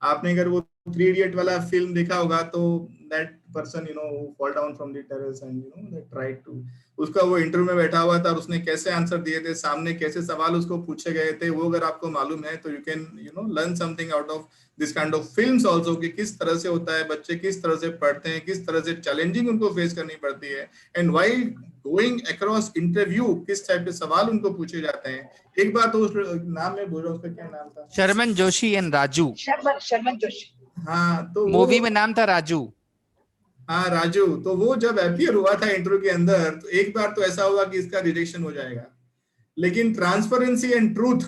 आपने अगर वो 3 Idiot वाला फिल्म देखा होगा तो that person, you know, who fall down from the terrace and you know that tried to, उसका वो इंटरव्यू में बैठा हुआ था और उसने कैसे आंसर दिए थे, सामने कैसे सवाल उसको पूछे गए थे, वो अगर आपको मालूम है तो you can you know learn something out of this kind of films also, कि किस तरह से होता है, बच्चे किस तरह से पढ़ते हैं, किस तरह से चैलेंजिंग उनको फेस करनी पड़ती है, and while going across interview किस टाइप के सवाल उनको पूछे जाते हैं। एक बार तो उस नाम में बोल रहा हूँ, उसका क्या नाम था, शर्मन जोशी एंड राजू। शर्मन जोशी। हाँ, तो मूवी में नाम था राजू। हाँ राजू, तो वो जब अपीयर हुआ था इंटरव्यू के अंदर, तो एक बार तो ऐसा हुआ कि इसका रिजेक्शन हो जाएगा, लेकिन ट्रांसपेरेंसी एंड ट्रूथ,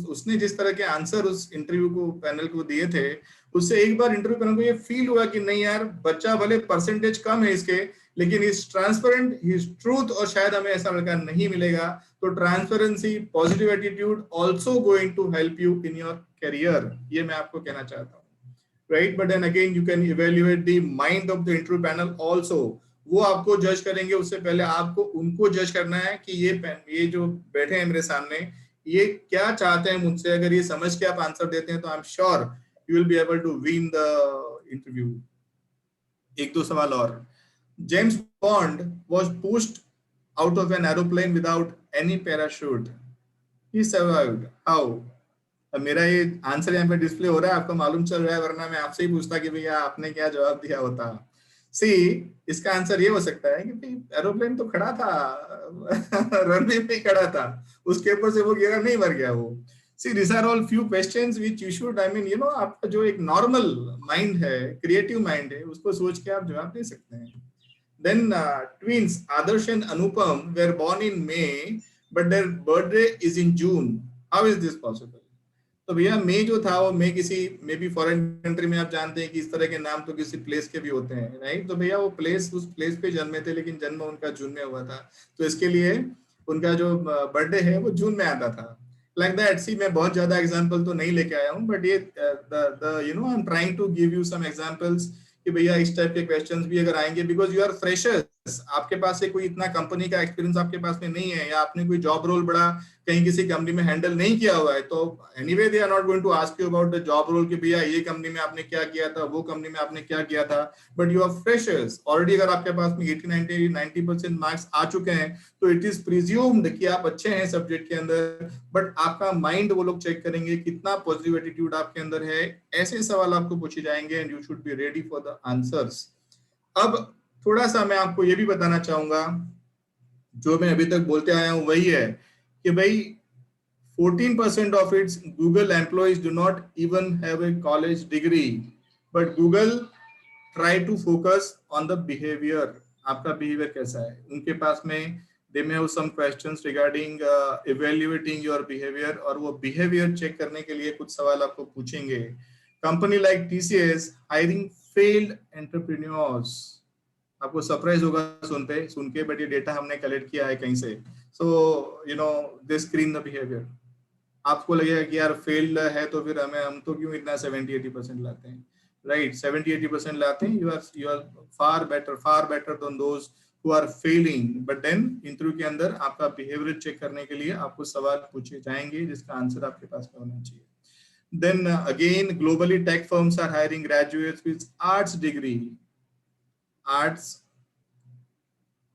उसने जिस तरह के आंसर उस इंटरव्यू को पैनल को दिए थे, उससे एक बार इंटरव्यू करने को ये फील हुआ कि नहीं यार, बच्चा भले परसेंटेज कम है इसके, लेकिन इज ट्रांसपेरेंट, हिज ट्रूथ, और शायद हमें ऐसा लड़का नहीं मिलेगा। तो transparency, positive attitude also going to help you in your career, ये मैं आपको कहना चाहता हूँ, right? But then again you can evaluate the mind of the interview panel also. वो आपको जज करेंगे, उससे पहले आपको उनको जज करना है कि ये जो बैठे हैं मेरे सामने, ये क्या चाहते हैं मुझसे। अगर ये समझ के आप आंसर देते हैं तो I am sure you will be able to win the interview. एक दो सवाल और, James Bond was pushed out of an aeroplane without any parachute, he survived how. अब मेरा ये आंसर यहाँ पे डिस्प्ले हो रहा है, आपको मालूम चल रहा है, वरना मैं आपसे ही पूछता कि भैया आपने क्या जवाब दिया होता। सी, इसका आंसर ये हो सकता है कि भाई एरोप्लेन तो खड़ा था रनवे पे खड़ा था, उसके ऊपर से वो गिरा, नहीं मर गया वो। See, this are all few questions which you should, I mean you know, आपका जो एक नॉर्मल माइंड है, क्रिएटिव माइंड है, उसको सोच के आप जवाब दे सकते हैं। Then twins Adarsh and Anupam were born in May but their birthday is in June. How is this possible? तो भैया मई जो था वो मई किसी मे बी फॉरेन कंट्री में, आप जानते हैं कि इस तरह के नाम तो किसी प्लेस के भी होते हैं, राइट? तो भैया वो प्लेस, उस प्लेस पे जन्मे थे, लेकिन जन्म उनका जून में हुआ था, तो इसके लिए उनका जो बर्थडे है वो जून में आता था, लाइक दैट। सी, मैं बहुत ज्यादा एग्जांपल तो नहीं लेके आया हूँ, बट ये you know I am trying to give you some examples कि भैया इस टाइप के क्वेश्चंस भी अगर आएंगे, बिकॉज यू आर फ्रेशर्स, आपके पास से कोई इतना कंपनी का एक्सपीरियंस आपके पास में नहीं है, या आपने कोई जॉब रोल बड़ा कहीं किसी कंपनी में हैंडल नहीं किया हुआ है, तो anyway they are not going to ask you about the job role कि भैया ये कंपनी में आपने क्या किया था, वो कंपनी में आपने क्या किया था, but you are freshers already. अगर आपके पास में 80-90% मार्क्स आ चुके हैं तो इट इज प्रिज्यूम्ड कि आप अच्छे हैं सब्जेक्ट के अंदर, बट आपका माइंड वो लोग चेक करेंगे कितना पॉजिटिव एटीट्यूड आपके अंदर है। ऐसे सवाल आपको पूछे जाएंगे and you should be ready for the answers. अब थोड़ा सा मैं आपको ये भी बताना चाहूंगा, जो मैं अभी तक बोलते आया हूं वही है कि भाई 14% of its Google employees do not even have a college degree, but Google try to focus on the behavior. आपका behavior कैसा है, उनके पास में they may have some questions regarding evaluating your behavior, और वो behavior check करने के लिए कुछ सवाल आपको पूछेंगे। Company like TCS hiring failed entrepreneurs, आपको सरप्राइज होगा सुन के, बट ये डेटा हमने कलेक्ट किया है कहीं से। So you know they screen the behaviour. आपको लगेगा कि यार फेल्ड है तो फिर हम तो क्यों इतना 70-80% लाते हैं, राइट? 70-80% लाते हैं, you are far better than those who are failing, but then interview के अंदर आपका बिहेवियर चेक करने के लिए आपको सवाल पूछे जाएंगे जिसका आंसर आपके पास में होना चाहिए. Then again, globally tech firms are hiring graduates with arts degree. Arts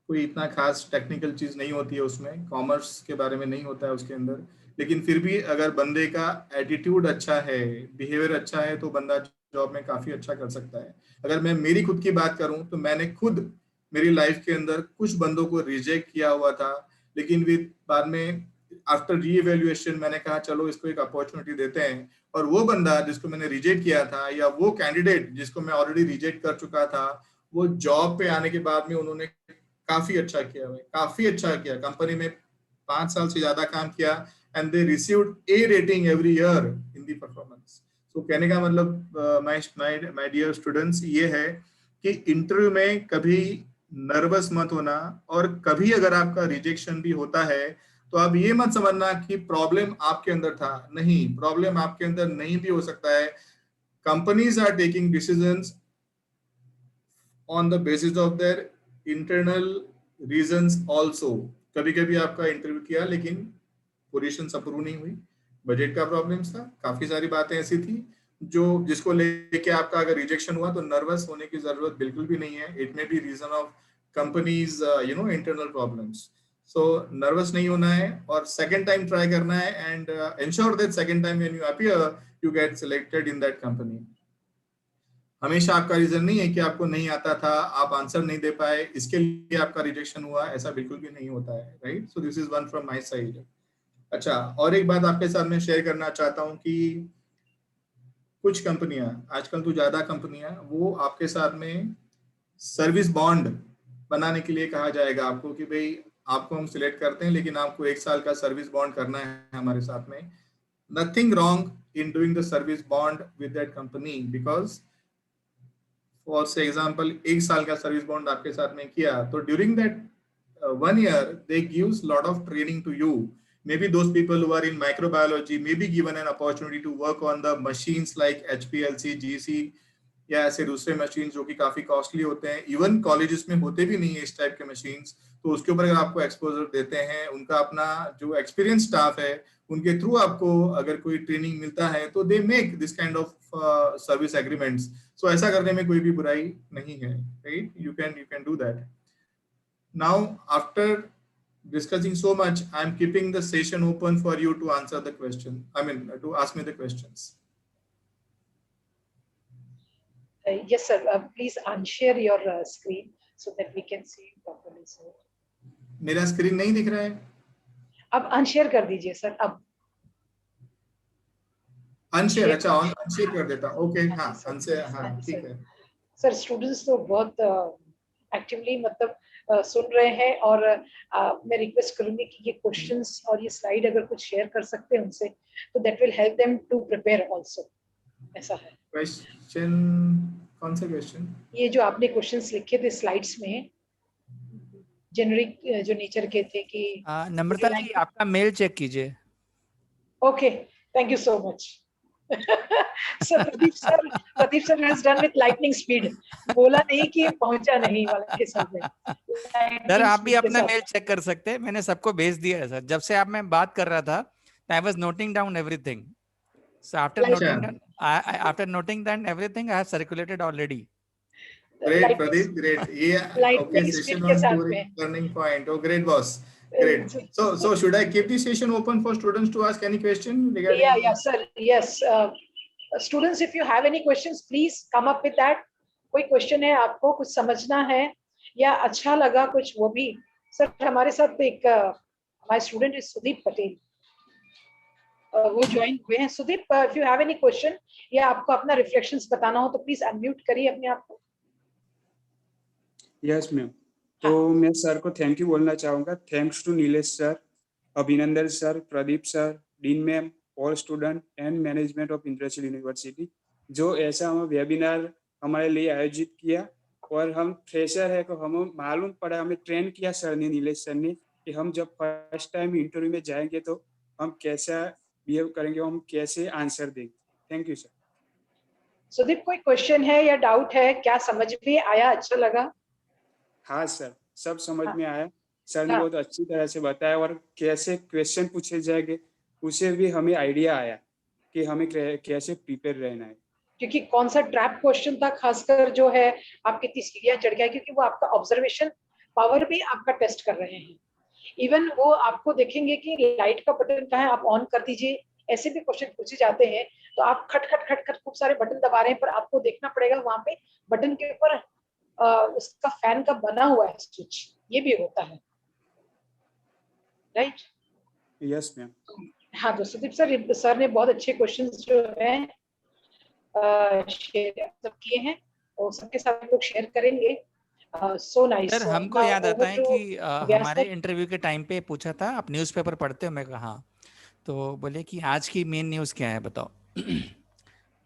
कोई इतना खास टेक्निकल चीज नहीं होती है उसमें, कॉमर्स के बारे में नहीं होता है उसके अंदर, लेकिन फिर भी अगर बंदे का एटीट्यूड अच्छा है, बिहेवियर अच्छा है, तो बंदा जॉब में काफी अच्छा कर सकता है. अगर मैं मेरी खुद की बात करूं तो मैंने खुद मेरी लाइफ के अंदर कुछ बंदों को रिजेक्ट किया हुआ था, लेकिन विद बाद में आफ्टर री इवेल्युएशन मैंने कहा चलो इसको एक अपॉर्चुनिटी देते हैं, और वो बंदा जिसको मैंने रिजेक्ट किया था या वो कैंडिडेट जिसको मैं ऑलरेडी रिजेक्ट कर चुका था, वो जॉब पे आने के बाद में उन्होंने काफी अच्छा किया भाई, काफी अच्छा किया, कंपनी में 5 साल से ज्यादा काम किया, and they received A rating every year in the performance. तो कहने का मतलब माय डियर स्टूडेंट्स ये है कि इंटरव्यू में कभी नर्वस मत होना, और कभी अगर आपका रिजेक्शन भी होता है तो आप ये मत समझना कि प्रॉब्लम आपके अंदर था. नहीं, प्रॉब्लम आपके अंदर नहीं भी हो सकता है. Companies are taking decisions on the basis of their internal reasons also. कभी कभी आपका इंटरव्यू किया लेकिन पोजीशन अप्रूव नहीं हुई, बजट का प्रॉब्लम्स था, काफी सारी बातें ऐसी थी जो जिसको लेके आपका अगर रिजेक्शन हुआ तो नर्वस होने की जरूरत बिल्कुल भी नहीं है. It may be reason of companies internal problems. So nervous नहीं होना है और सेकंड टाइम ट्राई करना है, and ensure that second time when you appear you get selected in that company. हमेशा आपका रीजन नहीं है कि आपको नहीं आता था, आप आंसर नहीं दे पाए, इसके लिए आपका रिजेक्शन हुआ, ऐसा बिल्कुल भी नहीं होता है, right? So this is one from my side. अच्छा, और एक बात आपके साथ में शेयर करना चाहता हूं कि कुछ कंपनियां, आजकल तो ज्यादा कंपनियां, वो आपके साथ में सर्विस बॉन्ड बनाने के लिए कहा जाएगा आपको कि भाई आपको हम सिलेक्ट करते हैं लेकिन आपको 1 साल का सर्विस बॉन्ड करना है हमारे साथ में. Nothing wrong in doing the service bond with that company, because for से एग्जाम्पल 1 साल का सर्विस बॉन्ड आपके साथ में किया तो during that 1 year they gives lot of training to you. Maybe those people who are in microbiology may be given an opportunity to work on the machines like HPLC, GC या ऐसे दूसरे machine जो कि काफी costly होते हैं, even colleges में होते भी नहीं है इस टाइप के मशीन्स. तो उसके ऊपर अगर आपको एक्सपोजर देते हैं, उनका अपना जो एक्सपीरियंस स्टाफ है उनके थ्रू आपको अगर कोई ट्रेनिंग मिलता है तो they make this kind of service agreements. So ऐसा करने में कोई भी बुराई नहीं है, right? You can do that. Now, after discussing so much, I am keeping the session open for you to answer the question. I mean, to ask me the questions. Yes, sir. Please unshare your screen so that we can see properly, sir. मेरा screen नहीं दिख रहा है. अब unshare कर दीजिए sir. अब unshare, अच्छा अनशेयर कर देता. ओके, हाँ अनशेयर, हाँ ठीक है. सर स्टूडेंट्स तो बहुत एक्टिवली मतलब सुन रहे हैं, और मैं रिक्वेस्ट करूंगी कि ये क्वेश्चंस और ये स्लाइड अगर कुछ शेयर कर सकते हैं उनसे तो that will help them to prepare also. ऐसा है. क्वेश्चन, कौन सा क्वेश्चन? ये जो आपने क्वेश्चंस लिखे थे स्लाइड्स में, जेनरिक जो नेचर के थे कि नम्रता जी आपका मेल चेक कीजिए. Okay, thank you so much. Sir Pradeep sir has done with lightning speed. बोला नहीं कि पहुंचा नहीं वाला के साथ में. सर आप भी अपना मेल चेक कर सकते हैं, मैंने सबको भेज दिया है सर. जब से आप मैं बात कर रहा था I was noting down everything. So after noting down everything I have circulated already. Great, Pradeep, great. Yeah, okay, session on turning point. Oh, great, boss. Great. So should I keep the session open for students to ask any question regarding? Yeah, sir. Yes. Students, if you have any questions, please come up with that. कोई question है आपको, कुछ समझना है या अच्छा लगा कुछ, वो भी. सर हमारे साथ एक हमारे स्टूडेंट है सुदीप पटेल, वो ज्वाइन हुए हैं. Sudeep, if you have any question या आपको अपना रिफ्लेक्शंस बताना हो तो प्लीज अनम्यूट करिए अपने आप को. Yes ma'am. तो मैं सर को थैंक यू बोलना चाहूँगा. थैंक्स टू नीलेश सर, अभिनंदन sir, Pradeep sir, dean ma'am, all student and management of international university, जो ऐसा हम वेबिनार हमारे लिए आयोजित किया. और हम फ्रेशर है तो हमें मालूम पड़ा, हमें ट्रेन किया सर ने, नीलेश सर ने, कि हम जब फर्स्ट टाइम इंटरव्यू में जाएंगे तो हम कैसा बिहेव करेंगे वो हम कैसे आंसर देंगे. Thank you sir. सुदीप, कोई क्वेश्चन है या डाउट है? क्या समझ में आया? अच्छा लगा? हाँ सर, सब समझ हाँ. में आया. सर ने हाँ. बहुत अच्छी तरह से बताया और कैसे क्वेश्चन पूछे जाएंगे उसे भी हमें आइडिया आया कि हमें कैसे प्रिपेयर रहना है. क्योंकि कौन सा ट्रैप क्वेश्चन था, खासकर जो है आप कितनी सीढ़ियां चढ़ गए, क्योंकि वो आपका ऑब्जर्वेशन पावर भी आपका टेस्ट कर रहे हैं. इवन वो आपको देखेंगे कि लाइट का बटन कहाँ है, आप ऑन कर दीजिए, ऐसे भी क्वेश्चन पूछे जाते हैं. तो आप खट खट खट खट खूब सारे बटन दबा रहे हैं, पर आपको देखना पड़ेगा वहां पे बटन के ऊपर उसका फैन का बना हुआ है स्विच, ये भी होता है. राइट? Yes ma'am. हाँ, तो सुदीप सर ने बहुत अच्छे क्वेश्चंस जो है शेयर सब किए हैं और सबके साथ लोग शेयर करेंगे. So nice. सर हमको याद आता है कि हमारे इंटरव्यू के टाइम पे पूछा था आप न्यूज़पेपर पढ़ते हो, मैं कहा हाँ. तो बोले कि आज की मेन न्यूज़ क्या है बताओ.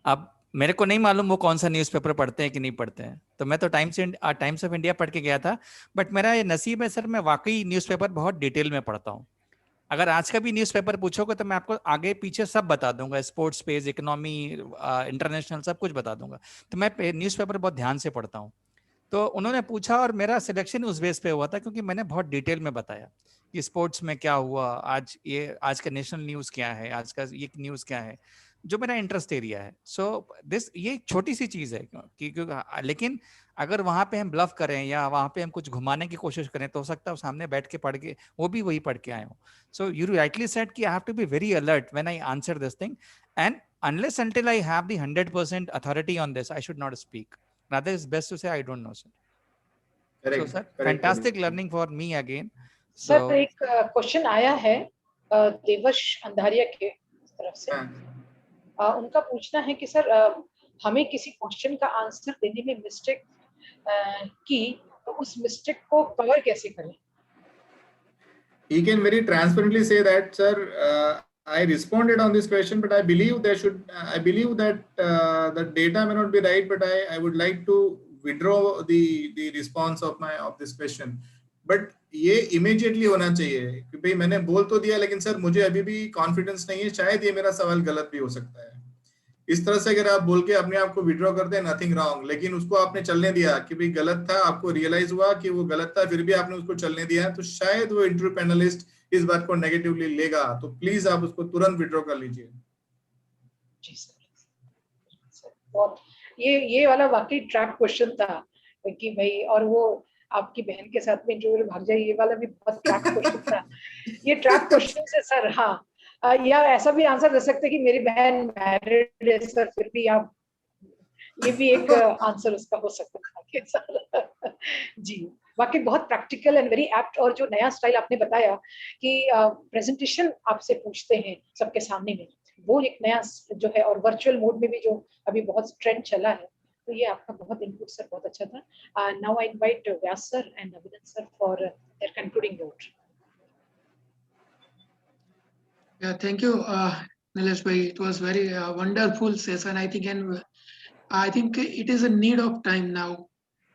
अब मेरे को नहीं मालूम वो कौन सा न्यूज़पेपर पढ़ते हैं कि नहीं पढ़ते हैं, तो मैं तो टाइम्स ऑफ इंडिया पढ़ के गया था. बट मेरा ये नसीब है सर, मैं वाकई न्यूज़पेपर बहुत डिटेल में पढ़ता हूँ. अगर आज का भी न्यूज़पेपर पूछोगे तो मैं आपको आगे पीछे सब बता दूंगा, स्पोर्ट्स पेज, इकोनॉमी, इंटरनेशनल, सब कुछ बता दूंगा. तो मैं न्यूज़पेपर बहुत ध्यान से पढ़ता हूँ. तो उन्होंने पूछा और मेरा सिलेक्शन उस बेस पे हुआ था क्योंकि मैंने बहुत डिटेल में बताया कि स्पोर्ट्स में क्या हुआ आज, ये आज का नेशनल न्यूज़ क्या है, आज का ये न्यूज़ क्या है, जो मेरा इंटरेस्ट एरिया है. सो दिस ये एक छोटी सी चीज़ है क्योंकि लेकिन अगर वहां पे हम ब्लफ करें या वहां पे हम कुछ घुमाने की कोशिश करें तो हो सकता है सामने बैठ के पढ़ के वो भी वही पढ़ के आए हो. सो यू राइटली सेड कि I have to be very alert when I answer this thing, and unless until I have the 100% authority on this, I should not speak. Rather, it's best to say I don't know, sir. Correct. So, sir, Correct. fantastic learning for me again. Sir So, एक question आया है देवर्ष अंधारिया के तरफ से. उनका पूछना है कि सर हमें किसी क्वेश्चन का आंसर देने में मिस्टेक की तो उस मिस्टेक को कवर कैसे करें? He can very transparently say that, sir, I responded on this question, but I believe that the data may not be right, but I would like to withdraw the response of this question. But ये immediately होना चाहिए कि भाई मैंने बोल तो दिया लेकिन सर मुझे अभी भी कॉन्फिडेंस नहीं है, शायद ये मेरा सवाल गलत भी हो सकता है. इस तरह से अगर आप बोल के अपने आप को विड्रॉ करते हैं, नथिंग रॉन्ग, लेकिन उसको आपने चलने दिया कि भाई गलत था, आपको रियलाइज हुआ कि वो गलत था, फिर भी आपने उसको चलने दिया, तो शायद वो इंटरव्यू पैनलिस्ट इस बात को नेगेटिवली लेगा. तो प्लीज आप उसको तुरंत विड्रॉ कर लीजिए. जी सर. बहुत ये वाला वाकई ट्रैप क्वेश्चन था कि भाई, और वो आपकी बहन के साथ में इंटरव्यू भाग जाए, ये वाला भी बहुत ट्रैप क्वेश्चन था. ये ट्रैप क्वेश्चन से सर, हाँ, या ऐसा भी आंसर दे सकते कि मेरी बहन मैरिड है सर, फिर भी आप, ये भी एक आंसर उसका हो सकता है सर. जी, वाकई बहुत प्रैक्टिकल एंड वेरी एप्ट. और जो नया स्टाइल आपने बताया कि प्रेजेंटेशन आपसे पूछते हैं सबके सामने में, वो एक नया जो है, और वर्चुअल मोड में भी जो अभी बहुत ट्रेंड चला है, तो ये आपका बहुत इनपुट सर बहुत अच्छा था. Now I invite Vyas sir and Abhinandan sir for their concluding note. Yeah, thank you, Nilesh bhai. It was very wonderful session, I think, and I think it is a need of time now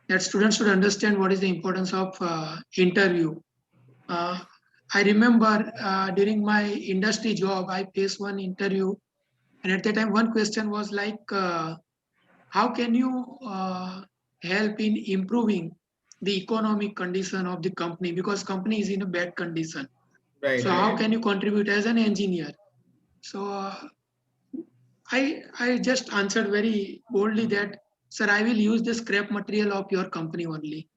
that students should understand what is the importance of interview. I remember during my industry job, I faced one interview, and at that time, one question was like, how can you help in improving the economic condition of the company, because company is in a bad condition. Right. So how can you contribute as an engineer? So I just answered very boldly that, sir, I will use the scrap material of your company only.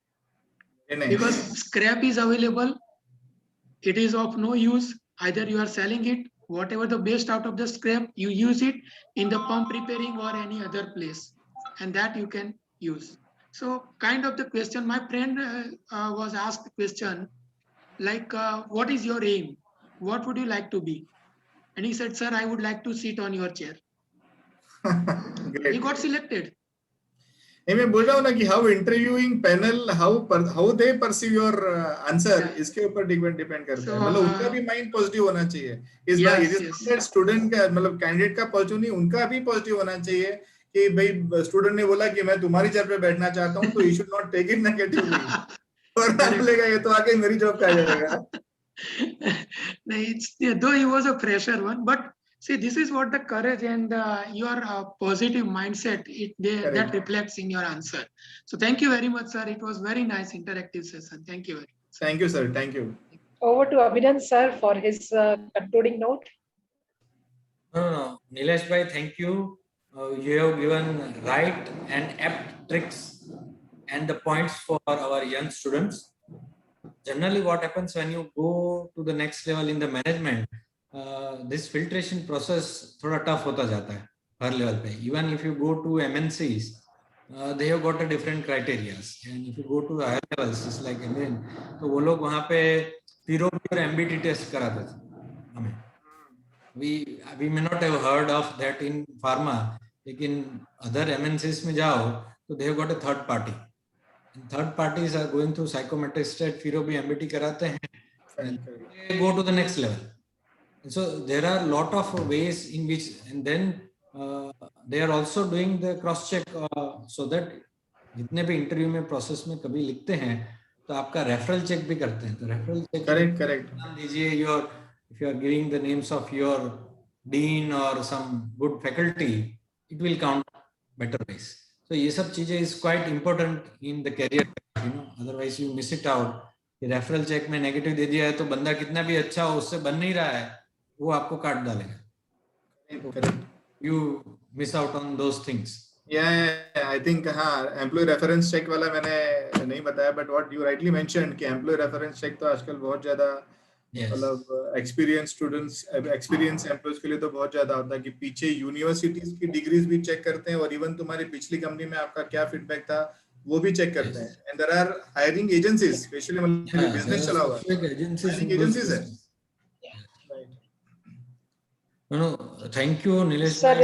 Nice. Because scrap is available, it is of no use. Either you are selling it, whatever the best out of the scrap, you use it in the pump repairing or any other place, and that you can use. So kind of the question, my friend was asked the question like, what is your aim? What would you like to be? And he said, sir, I would like to sit on your chair. Great. He got selected. नहीं, मैं बोल रहा हूँ ना कि how interviewing panel, how they perceive your answer, इसके ऊपर depend करता है. मतलब उनका भी माइंड पॉजिटिव होना चाहिए. इस बार ये स्टूडेंट का, मतलब कैंडिडेट का पॉजिटिव नहीं, उनका भी पॉजिटिव होना चाहिए कि भाई स्टूडेंट ने बोला कि मैं तुम्हारी चेयर पे बैठना चाहता हूँ, तो you should not take it negatively. और बोलेगा ये तो आके मेरी जॉब खा जाएगा. नहीं, though he was a fresher one, but See, this is what the courage and your positive mindset that Correct. reflects in your answer. So thank you very much, sir. It was very nice interactive session. Thank you very much. Thank you, sir. Thank you. Over to Abhinand sir for his concluding note. No, Nilesh bhai, thank you. You have given right and apt tricks and the points for our young students. Generally, what happens when you go to the next level in the management, this filtration process थोड़ा tough होता जाता है हर level पे. Even if you go to MNCs, they have got a different criteria. And if you go to higher levels, it's like Indian, तो वो लोग वहाँ पे PROP और MBT test कराते थे हमें. We may not have heard of that in pharma, लेकिन other MNCs में जाओ तो they have got a third party. And third parties are going through psychometric state, PROP, MBT कराते हैं, and they go to the next level. And so there are a lot of ways in which, and then they are also doing the cross check so that जितने भी interview में process में कभी लिखते हैं तो आपका रेफरल चेक भी करते हैं. तो रेफरल चेक Correct. दीजिए your if you are giving the names of your dean or some good faculty, it will count better ways. So ये सब चीजें is quite important in the career, otherwise you miss it out. Referral check में negative दे दिया है तो बंदा कितना भी अच्छा हो उससे बन नहीं रहा है, वो आपको काट डालेगा. Correct. You miss out on those things. Yeah, I think हाँ employee reference check वाला मैंने नहीं बताया, but what you rightly mentioned कि employee reference check तो आजकल बहुत ज्यादा मतलब एक्सपीरियंस स्टूडेंट्स एक्सपीरियंस एम्प्लॉयज के लिए तो बहुत ज्यादा होता है कि पीछे यूनिवर्सिटीज की डिग्रीज भी चेक करते हैं और इवन तुम्हारी पिछली कंपनी में आपका क्या फीडबैक था वो भी चेक करते हैं. And there are hiring agencies specially मतलब बिजनेस चला हुआ है एजेंसीज है. No, thank you, Nilesh. Sir,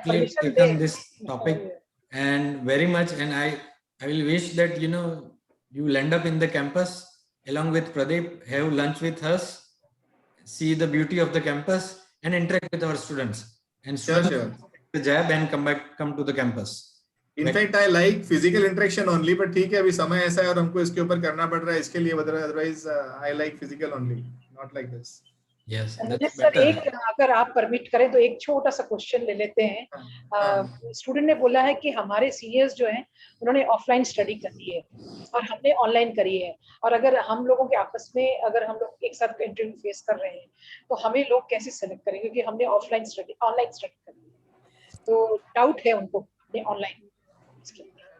Please taken this topic and very much, and I will wish that you will end up in the campus along with Pradeep, have lunch with us, see the beauty of the campus, and interact with our students. And Sure. The jab and come to the campus. In fact, I like physical interaction only, but ठीक है अभी समय ऐसा है और हमको इसके ऊपर करना पड़ रहा है इसके लिए. Otherwise, I like physical only, not like this. Yes. Sir एक अगर आप परमिट करें तो एक छोटा सा क्वेश्चन ले लेते हैं. स्टूडेंट ने बोला है कि हमारे सीनियर्स जो हैं उन्होंने ऑफलाइन स्टडी करी है और हमने ऑनलाइन करी है, और अगर हम लोगों के आपस में अगर हम लोग एक साथ इंटरव्यू फेस कर रहे हैं तो हमें लोग कैसे सेलेक्ट करेंगे क्योंकि हमने ऑनलाइन स्टडी करी है, तो डाउट है उनको हमने ऑनलाइन.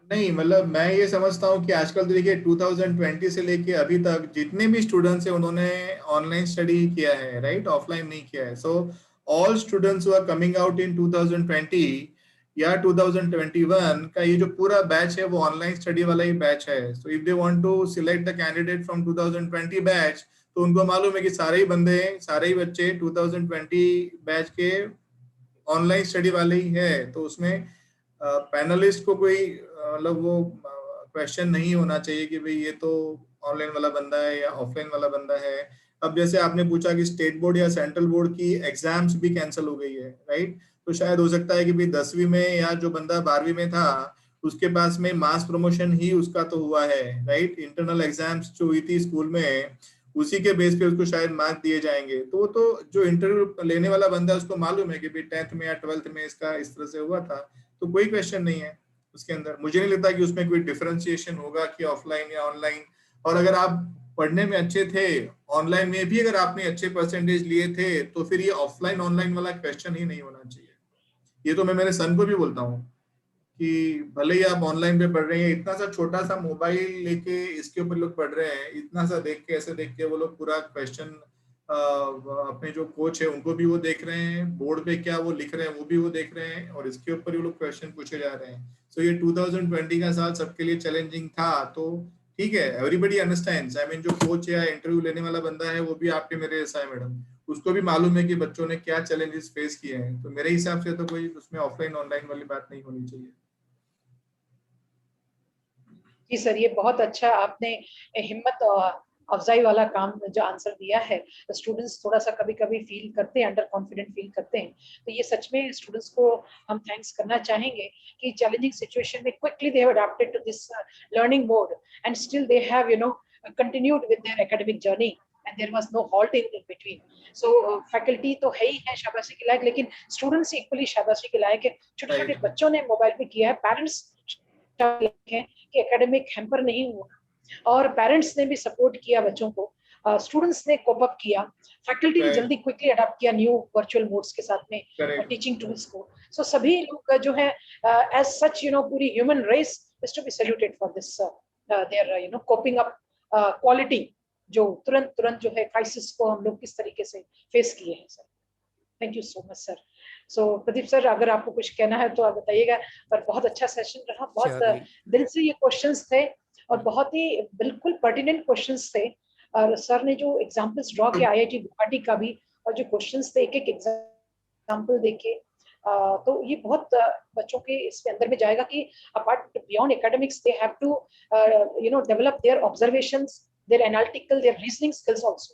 नहीं मतलब मैं ये समझता हूँ कि आजकल तो देखिए 2020 से लेके अभी तक जितने भी स्टूडेंट्स हैं उन्होंने ऑनलाइन स्टडी किया है, राइट, ऑफलाइन नहीं किया है. So all students who are coming out in 2020 या 2021 का ये जो पूरा बैच है वो ऑनलाइन स्टडी वाला ही बैच है. So if they want to select the candidate from 2020 batch तो उनको मालूम है कि सारे ही बंदे सारे ही बच्चे 2020 बैच के ऑनलाइन स्टडी वाले ही है. तो उसमें पैनलिस्ट को कोई मतलब वो क्वेश्चन नहीं होना चाहिए कि भाई ये तो ऑनलाइन वाला बंदा है या ऑफलाइन वाला बंदा है. अब जैसे आपने पूछा कि स्टेट बोर्ड या सेंट्रल बोर्ड की एग्जाम्स भी कैंसिल हो गई है, राइट, तो शायद हो सकता है कि भाई 10वीं में या जो बंदा 12वीं में था उसके पास में मास प्रमोशन ही उसका तो हुआ है, राइट. इंटरनल एग्जाम्स जो हुई थी स्कूल में उसी के बेस पे उसको शायद मार्क दिए जाएंगे. तो जो इंटरव्यू लेने वाला बंदा है उसको मालूम है कि भाई 10th में या 12th में इसका इस तरह से हुआ था, तो कोई क्वेश्चन नहीं है उसके अंदर. मुझे नहीं लगता कि उसमें कोई डिफरेंशिएशन होगा कि ऑफलाइन या ऑनलाइन. और अगर आप पढ़ने में अच्छे थे, ऑनलाइन में भी अगर आपने अच्छे परसेंटेज लिए थे, तो फिर ये ऑफलाइन ऑनलाइन वाला क्वेश्चन ही नहीं होना चाहिए. ये तो मैं मेरे सन को भी बोलता हूँ कि भले ही आप ऑनलाइन पे पढ़ रहे हैं, इतना सा छोटा सा मोबाइल लेके इसके ऊपर लोग पढ़ रहे हैं, इतना सा देख के ऐसे देख के वो लोग पूरा क्वेश्चन अपने जो कोच है उनको भी वो देख रहे हैं, बोर्ड पे क्या वो लिख रहे हैं वो भी वो देख रहे हैं, और इसके ऊपर वो लोग क्वेश्चन पूछे जा रहे हैं. सो ये 2020 का साल सबके लिए चैलेंजिंग था. तो ठीक है, एवरीबडी अंडरस्टैंड्स. आई मीन जो कोच या इंटरव्यू लेने वाला बंदा है वो भी आपके मेरे जैसा है मैडम, उसको भी मालूम है कि बच्चों ने क्या चैलेंजेस फेस किए हैं. तो मेरे हिसाब से तो कोई उसमें ऑफलाइन ऑनलाइन वाली बात नहीं होनी चाहिए. जी सर, ये बहुत अच्छा आपने हिम्मत अफजाई वाला काम जो आंसर दिया है. स्टूडेंट्स थोड़ा सा कभी कभी फील करते हैं, अंडर कॉन्फिडेंट फील करते हैं, तो ये सच में स्टूडेंट्स को हम थैंक्स करना चाहेंगे कि चैलेंजिंग सिचुएशन में quickly they have adopted to this learning mode and still they have continued with their academic journey and there was no halt in between. So faculty तो है ही है शाबाशी के लायक, लेकिन students equally शाबाशी के लायक है. छोटे-छोटे बच्चों ने मोबाइल पे किया है, parents हैं कि academic hamper नहीं हुआ, और पेरेंट्स ने भी सपोर्ट किया बच्चों को, स्टूडेंट्स ने कोप अप किया, फैकल्टी ने जल्दी क्विकली अडॉप्ट किया न्यू वर्चुअल मोड्स के साथ में टीचिंग टूल्स को. सो सभी लोग जो है एज सच पूरी human race is to be saluted for this their coping up quality, जो तुरंत जो है क्राइसिस को हम लोग किस तरीके से फेस किए हैं sir. Thank you so much sir. So Pradeep sir, अगर आपको कुछ कहना है तो आप बताइएगा, पर बहुत अच्छा सेशन रहा, बहुत दिल से ये क्वेश्चंस थे और बहुत ही बिल्कुल पर्टिनेंट क्वेश्चंस थे. और सर ने जो एग्जांपल्स ड्रॉ किया आईआईटी गुवाहाटी का भी, और जो क्वेश्चंस थे एक एक एग्जांपल देके, तो ये बहुत बच्चों के इसके अंदर में जाएगा कि apart beyond academics they have to develop their observations, their analytical, their reasoning skills also,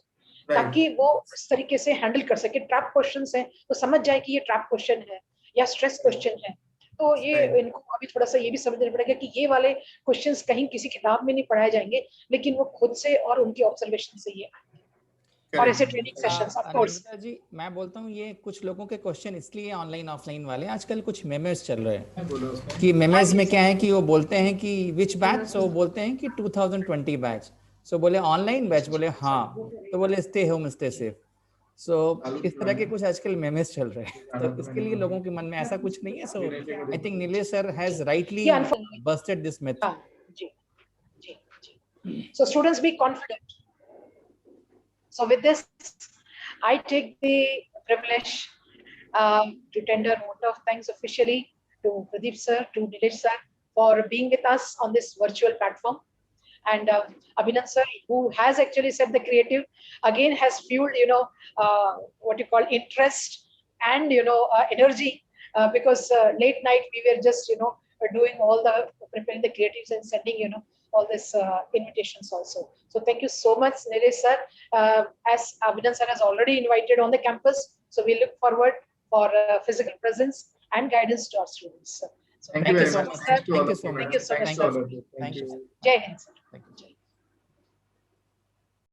ताकि वो इस तरीके से हैंडल कर सके. ट्रैप क्वेश्चंस हैं तो समझ जाए कि ये ट्रैप क्वेश्चन है या स्ट्रेस क्वेश्चन है. तो ये इनको अभी थोड़ा सा ये भी समझना पड़ेगा कि ये वाले क्वेश्चंस कहीं किसी किताब में नहीं पढ़ाए जाएंगे, लेकिन वो खुद से और उनकी ऑब्जर्वेशन से ये आएंगे. और ऐसे ट्रेनिंग सेशंस ऑफ कोर्स. जी मैं बोलता हूँ ये कुछ लोगों के क्वेश्चन इसलिए ऑनलाइन ऑफलाइन वाले, आजकल कुछ मेमेस चल रहे हैं कि मेमेस में क्या है कि वो बोलते हैं कि विच बैच, सो बोलते हैं कि 2020 बैच, सो बोले ऑनलाइन बैच, बोले हाँ, तो बोले स्टे होम स्टे सेफ. सो इस तरह के कुछ आजकल मेमेस चल रहे हैं, तो इसके लिए लोगों के मन में ऐसा कुछ नहीं है. So I think Nilesh sir has rightly busted this myth. जी जी जी. So students, be confident. So with this, I take the privilege to tender a vote of thanks officially to Pradeep sir, to Nilesh sir for being with us on this virtual platform. And Abhinand sir, who has actually said the creative, again has fueled, what you call interest and, energy, because late night we were just, doing all the, preparing the creatives and sending, all this invitations also. So thank you so much, Nilesh sir. As Abhinand sir has already invited on the campus, so we look forward for physical presence and guidance to our students. So thank you so much, sir. Thank you so much. Thank you so much, sir. Thank you. Jai Hind, sir. Thank you.